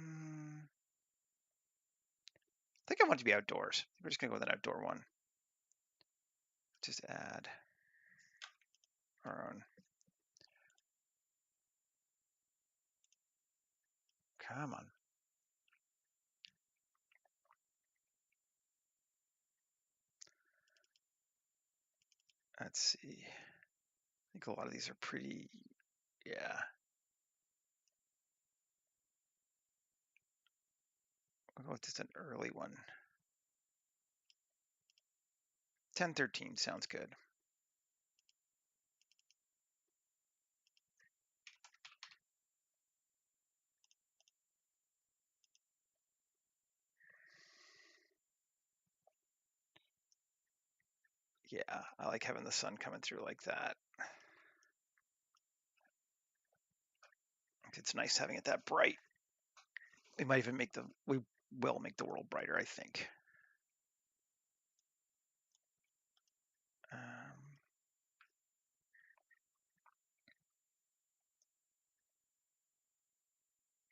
think I want it to be outdoors. We're just gonna go with an outdoor one. Just add our own. Come on. Let's see. I think a lot of these are pretty, yeah. I'll go with just an early one. 1013 sounds good. Yeah, I like having the sun coming through like that. It's nice having it that bright. We might even make we will make the world brighter, I think.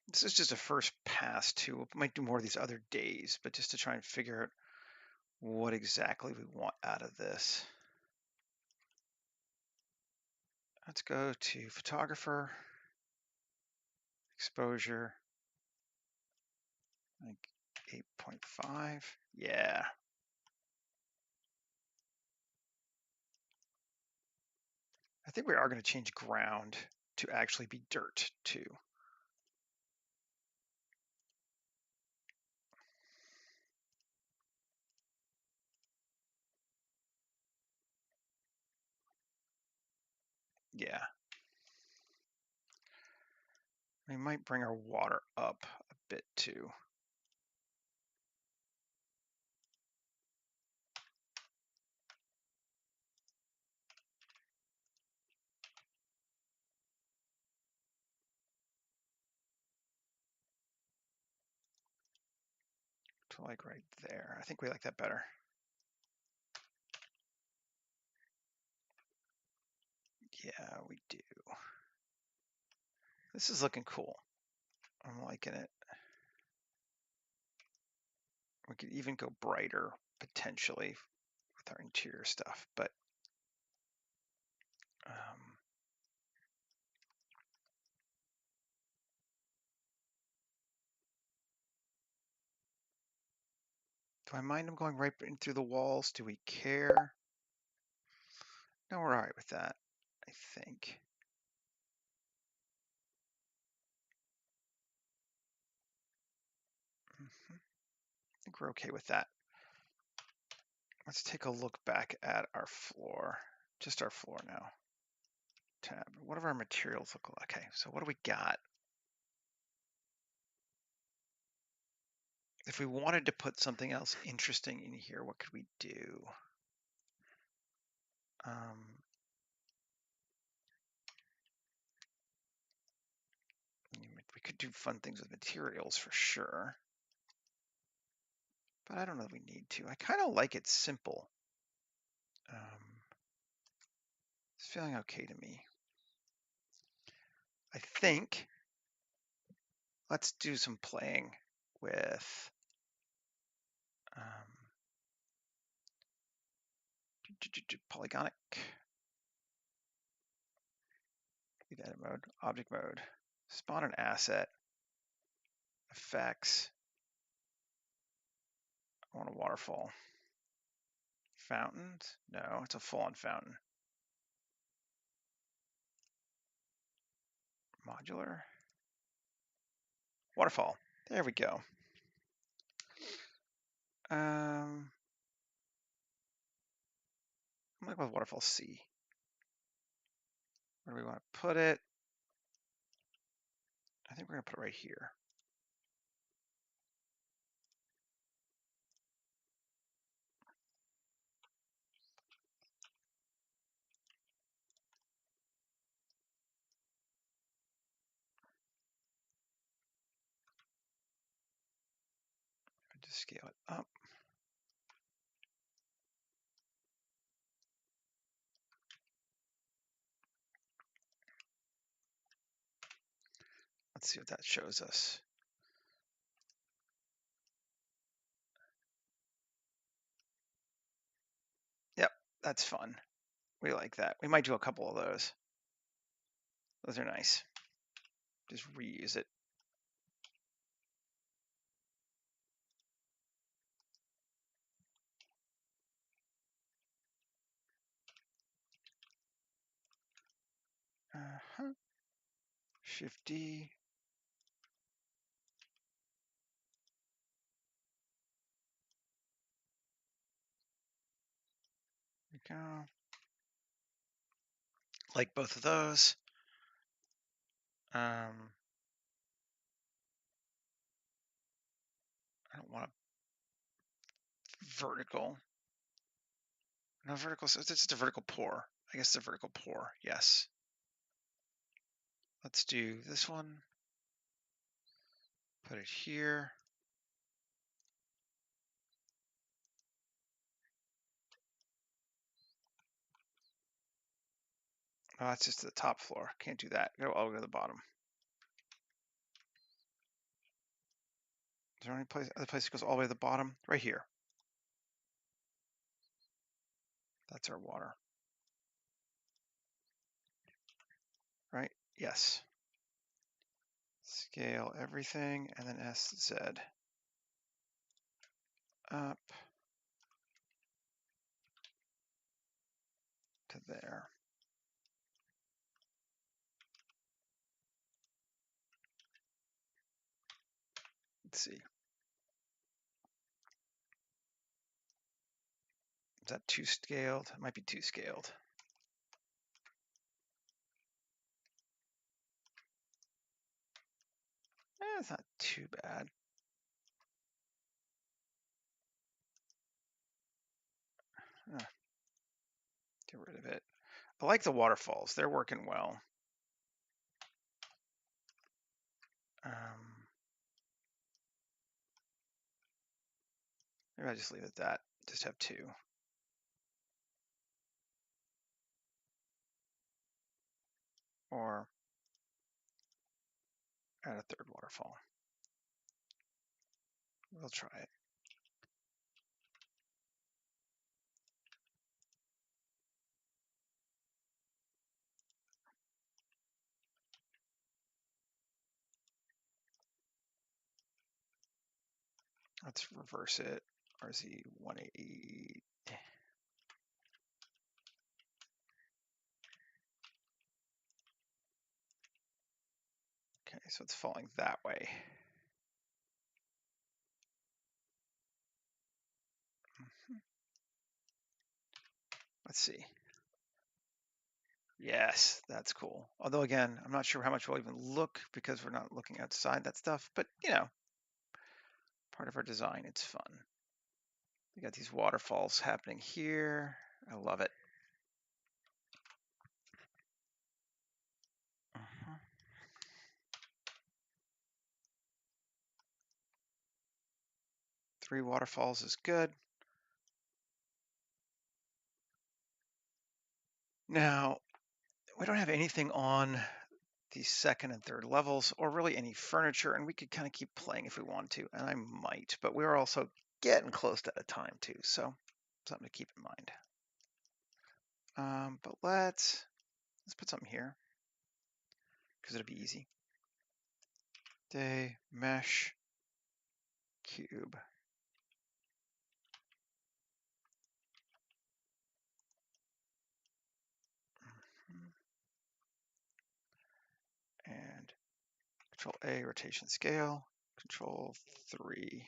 This is just a first pass too. We might do more of these other days, but just to try and figure out what exactly we want out of this. Let's go to photographer, exposure, like 8.5. Yeah. I think we are going to change ground to actually be dirt too. Yeah. We might bring our water up a bit too. To like right there. I think we like that better. Yeah, we do. This is looking cool. I'm liking it. We could even go brighter potentially with our interior stuff, but do I mind them going right in through the walls? Do we care? No, we're all right with that, I think. I think we're okay with that. Let's take a look back at our floor, just our floor now. Tab. What do our materials look like? Okay, so what do we got? If we wanted to put something else interesting in here, what could we do? We could do fun things with materials for sure, but I don't know that we need to. I kind of like it simple. It's feeling okay to me. I think let's do some playing with polygonic. Leave edit mode, object mode, spawn an asset, effects. I want a waterfall. Fountains? No, it's a full-on fountain. Modular. Waterfall. There we go. I'm going to go with waterfall C. Where do we want to put it? I think we're going to put it right here. Just scale it up. Let's see what that shows us. Yep, that's fun. We like that. We might do a couple of those. Those are nice. Just reuse it. Shift D. There we go. Like both of those. I don't want a vertical. No vertical. So it's just a vertical pour. I guess it's a vertical pour. Yes. Let's do this one. Put it here. Oh, that's just the top floor. Can't do that. Go all the way to the bottom. Is there any other place that goes all the way to the bottom? Right here. That's our water. Right? Yes. Scale everything and then SZ. Up to there. Let's see. Is that too scaled? It might be too scaled. It's not too bad. Get rid of it. I like the waterfalls. They're working well. Maybe I just leave it at that. Just have two. Or add a third waterfall. We'll try it. Let's reverse it. RZ 180. Okay, so it's falling that way. Let's see. Yes, that's cool. Although again, I'm not sure how much we'll even look because we're not looking outside that stuff, but you know, part of our design, it's fun. We got these waterfalls happening here. I love it. Uh-huh. 3 waterfalls is good. Now, we don't have anything on the second and third levels or really any furniture, and we could kind of keep playing if we want to, and I might, but we're also getting close to that time too, so something to keep in mind. But let's put something here because it'll be easy. Day mesh cube. And Control A, rotation scale, Control 3.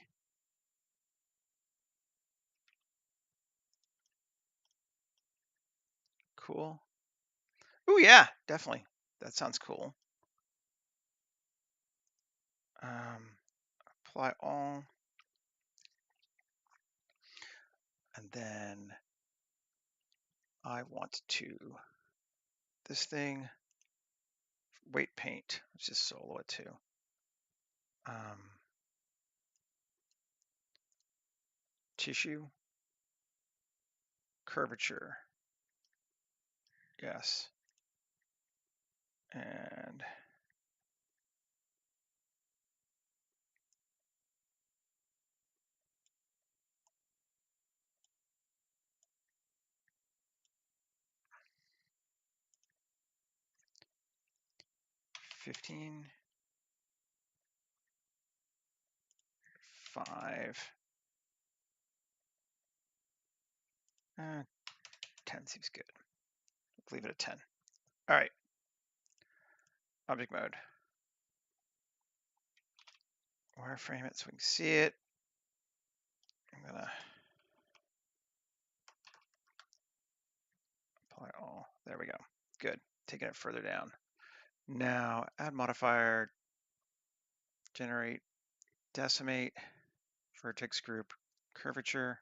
Cool. Oh yeah, definitely. That sounds cool. Apply all. And then I want to, this thing, weight paint. Let's just solo it too. Tissue, curvature. Yes. And $15, $5, 10 seems good. Leave it at 10. All right. Object mode. Wireframe it so we can see it. I'm gonna apply all. There we go. Good. Taking it further down. Now add modifier, generate, decimate, vertex group, curvature.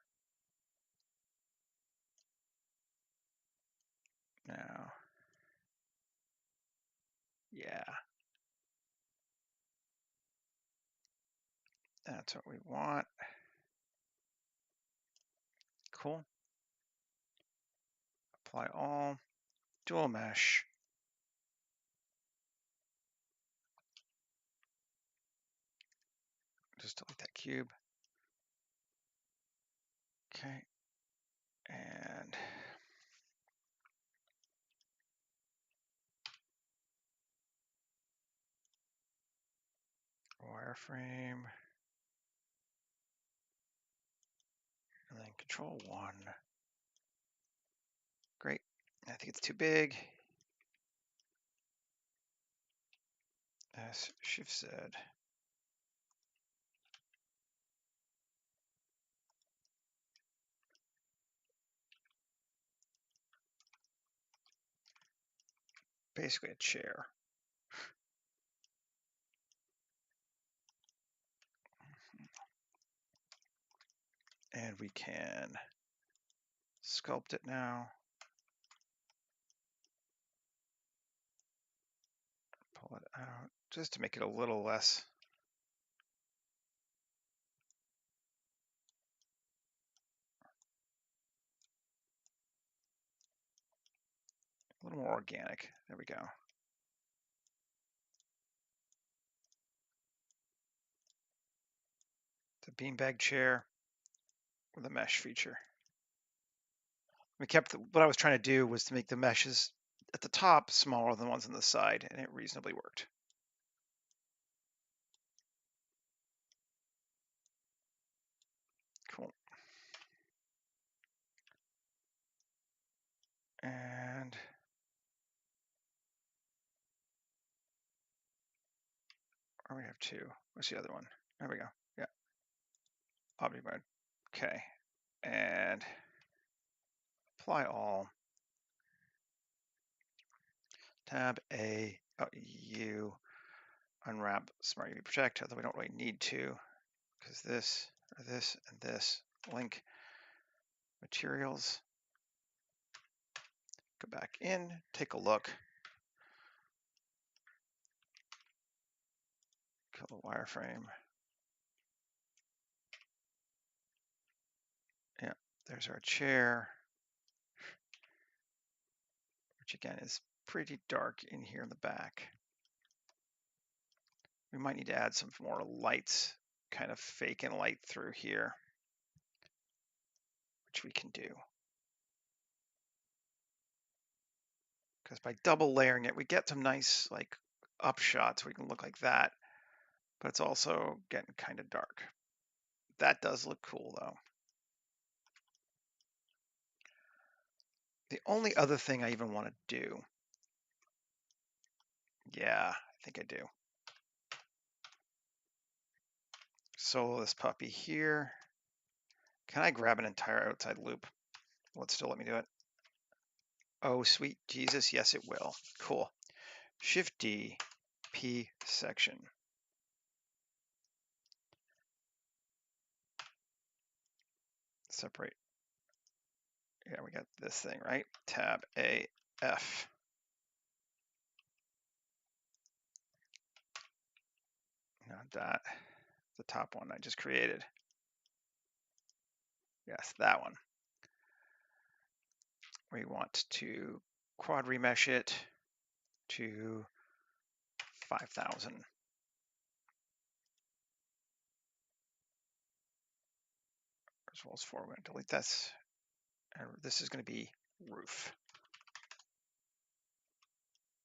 Now, yeah, that's what we want. Cool. Apply all, dual mesh. Just delete that cube. Okay. And wireframe. And then Control 1. Great. I think it's too big. S Shift Z. basically a chair. And we can sculpt it now. Pull it out just to make it a little less. A little more organic. There we go. It's a beanbag chair with a mesh feature. We kept what I was trying to do was to make the meshes at the top smaller than the ones on the side, and it reasonably worked. Cool. And we have two. What's the other one? There we go. Yeah. Object mode. Okay. And apply all. Tab A, U, unwrap Smart UV Project, although we don't really need to, because this, or this, and this link materials. Go back in, take a look. Kill the wireframe. Yeah, there's our chair, which again is pretty dark in here in the back. We might need to add some more lights, kind of fake and light through here, which we can do. Because by double layering it, we get some nice like up shots. We can look like that, but it's also getting kind of dark. That does look cool though. The only other thing I even want to do, yeah, I think I do. Solo this puppy here. Can I grab an entire outside loop? Will it still let me do it? Oh, sweet Jesus, yes it will. Cool. Shift D, P section. Separate. Yeah, we got this thing, right? Tab A, F. Not that, the top one I just created. Yes, that one. We want to quad remesh it to 5,000. As well as 4. We're going to delete this. And this is going to be roof.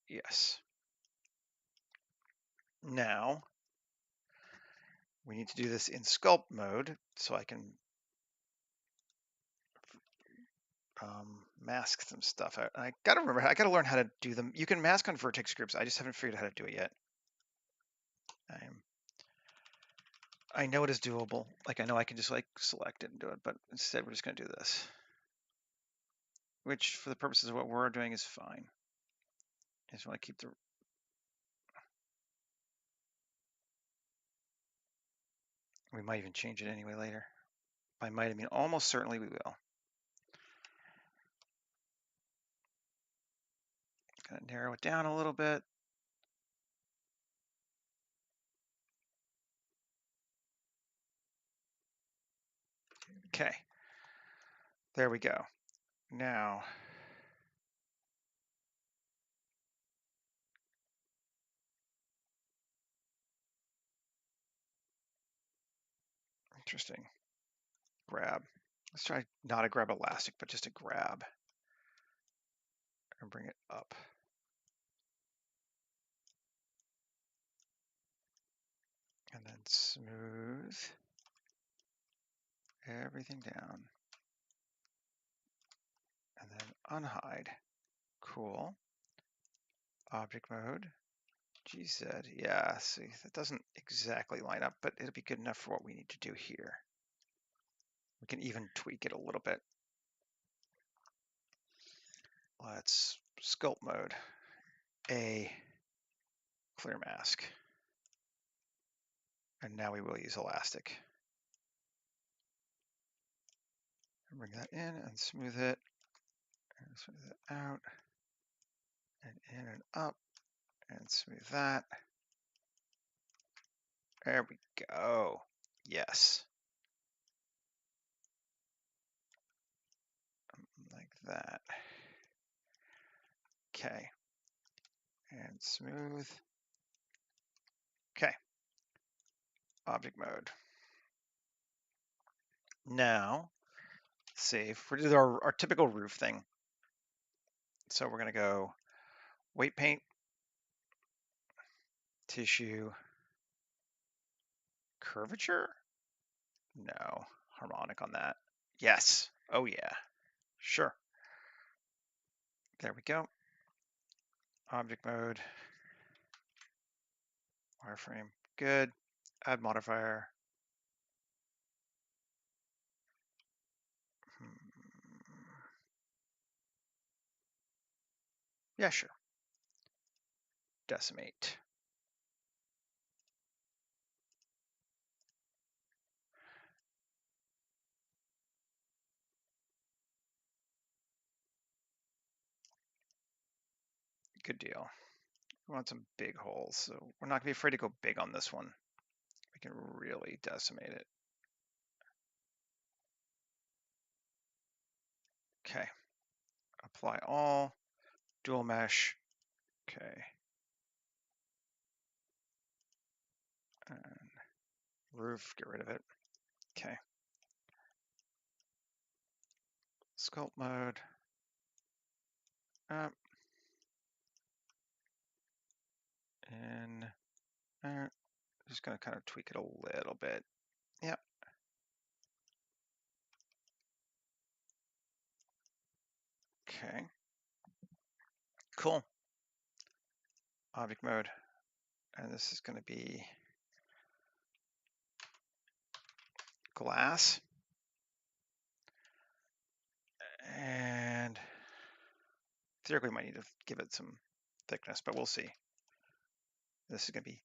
Yes. Now, we need to do this in sculpt mode so I can mask some stuff out. I got to remember, I got to learn how to do them. You can mask on vertex groups. I just haven't figured out how to do it yet. I know it is doable. Like I know I can just like select it and do it, but instead we're just going to do this, which for the purposes of what we're doing is fine. I just want to keep the. We might even change it anyway later. By might, I mean almost certainly we will. Gonna narrow it down a little bit. Okay, there we go. Now, interesting. Grab. Let's try not a grab elastic, but just a grab. And bring it up. And then smooth everything down. And then unhide. Cool. Object mode. GZ. Yeah, see, that doesn't exactly line up, but it'll be good enough for what we need to do here. We can even tweak it a little bit. Let's sculpt mode. a clear mask. And now we will use elastic. And bring that in and smooth it. And smooth it out. And in and up. And smooth that. There we go. Yes. Like that. Okay. And smooth. Okay. Object mode. Now, save. We're doing our typical roof thing. So we're going to go weight paint, tissue, curvature? No, harmonic on that. Yes. Oh, yeah. Sure. There we go. Object mode. Wireframe. Good. Add modifier. Yeah, sure. Decimate. Good deal. We want some big holes, so we're not going to be afraid to go big on this one. We can really decimate it. Okay. Apply all. Dual mesh. Okay. And roof, get rid of it. Okay. Sculpt mode. Up. And just going to kind of tweak it a little bit. Yep. Okay. Cool. Object mode. And this is going to be glass. And theoretically, we might need to give it some thickness, but we'll see. This is going to be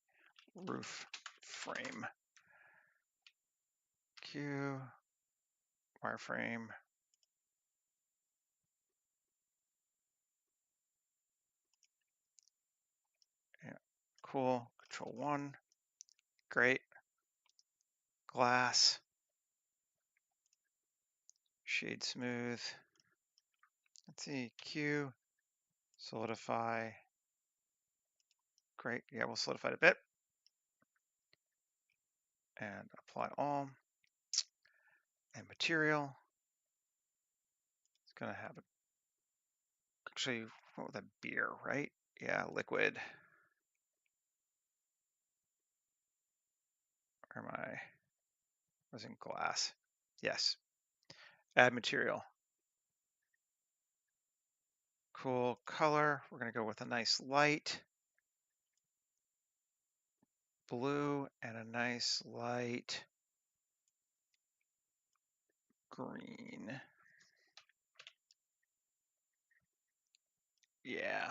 roof frame. Q, wireframe. Yeah, cool. Control 1. Great. Glass. Shade smooth. Let's see. Q. Solidify. Great. Yeah, we'll solidify it a bit. And apply all. And material. It's going to have a, actually, what was that? Beer, right? Yeah, liquid. Where am I? Was in glass. Yes. Add material. Cool color. We're going to go with a nice light blue and a nice light green. Yeah.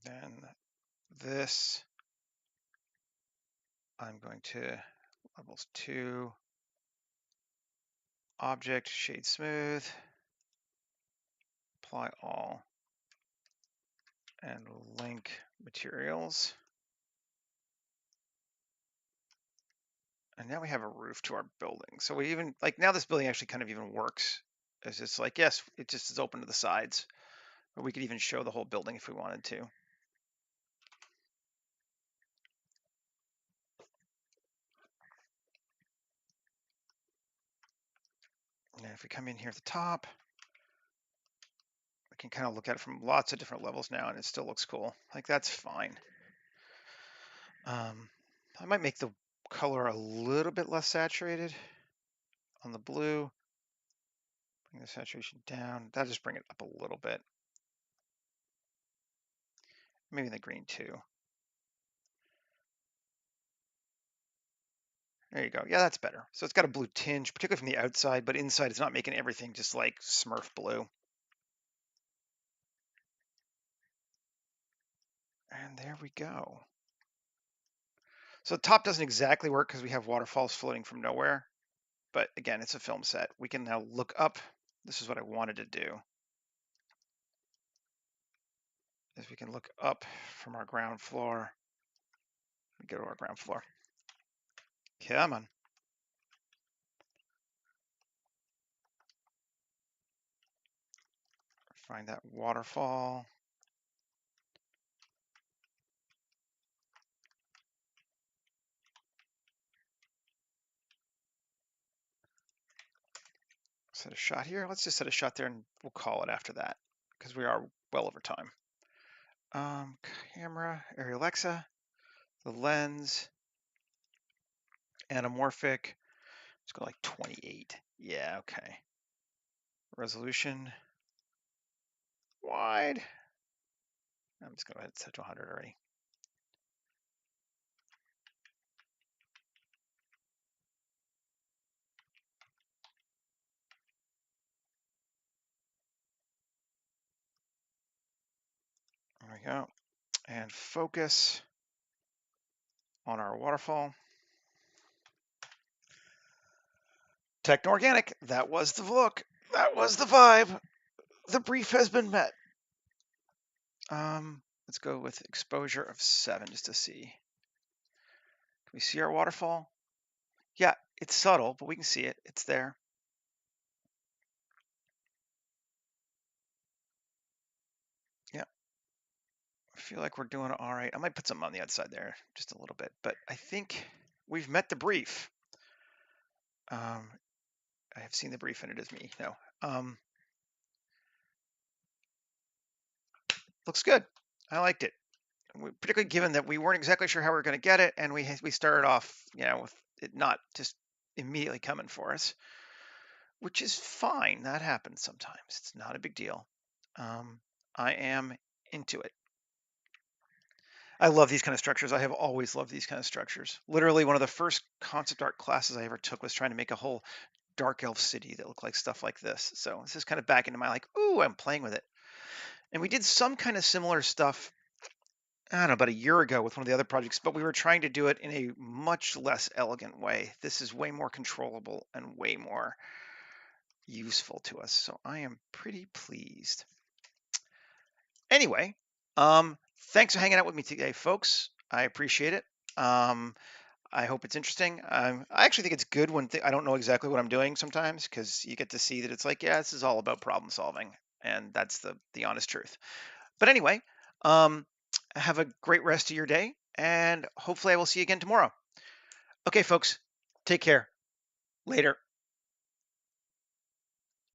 Then this, I'm going to levels 2, object, shade smooth, apply all, and link materials. And now we have a roof to our building. So we even, like now this building actually kind of even works. It's just like, yes, it just is open to the sides. But we could even show the whole building if we wanted to. And if we come in here at the top, we can kind of look at it from lots of different levels now, and it still looks cool. Like that's fine. I might make the color a little bit less saturated on the blue. Bring the saturation down. That'll just bring it up a little bit. Maybe the green too. There you go. Yeah, that's better. So it's got a blue tinge, particularly from the outside, but inside it's not making everything just like Smurf blue. And there we go. So the top doesn't exactly work because we have waterfalls floating from nowhere. But again, it's a film set. We can now look up. This is what I wanted to do. Is we can look up from our ground floor. We go to our ground floor. Come on. Find that waterfall. Set a shot here. Let's just set a shot there and we'll call it after that because we are well over time. Camera, Arri Alexa, the lens, anamorphic. Let's go like 28. Yeah, okay. Resolution, wide. I'm just going to go ahead and set to 100 already. There we go. And focus on our waterfall. Techno-organic, that was the look. That was the vibe. The brief has been met. Let's go with exposure of 7 just to see. Can we see our waterfall? Yeah, it's subtle, but we can see it. It's there. Yeah. I feel like we're doing all right. I might put something on the outside there just a little bit, but I think we've met the brief. I have seen the brief and it is me. No. Looks good. I liked it. Particularly given that we weren't exactly sure how we were going to get it, and we started off, with it not just immediately coming for us, which is fine. That happens sometimes. It's not a big deal. I am into it. I love these kind of structures. I have always loved these kind of structures. Literally, one of the first concept art classes I ever took was trying to make a whole dark elf city that looked like stuff like this. So this is kind of back into my like, ooh, I'm playing with it. And we did some kind of similar stuff, I don't know, about a year ago with one of the other projects, but we were trying to do it in a much less elegant way. This is way more controllable and way more useful to us. So I am pretty pleased. Anyway, thanks for hanging out with me today, folks. I appreciate it. I hope it's interesting. I actually think it's good when I don't know exactly what I'm doing sometimes, because you get to see that it's like, yeah, this is all about problem solving, and that's the honest truth. But anyway, have a great rest of your day, and hopefully I will see you again tomorrow. Okay, folks, take care. Later.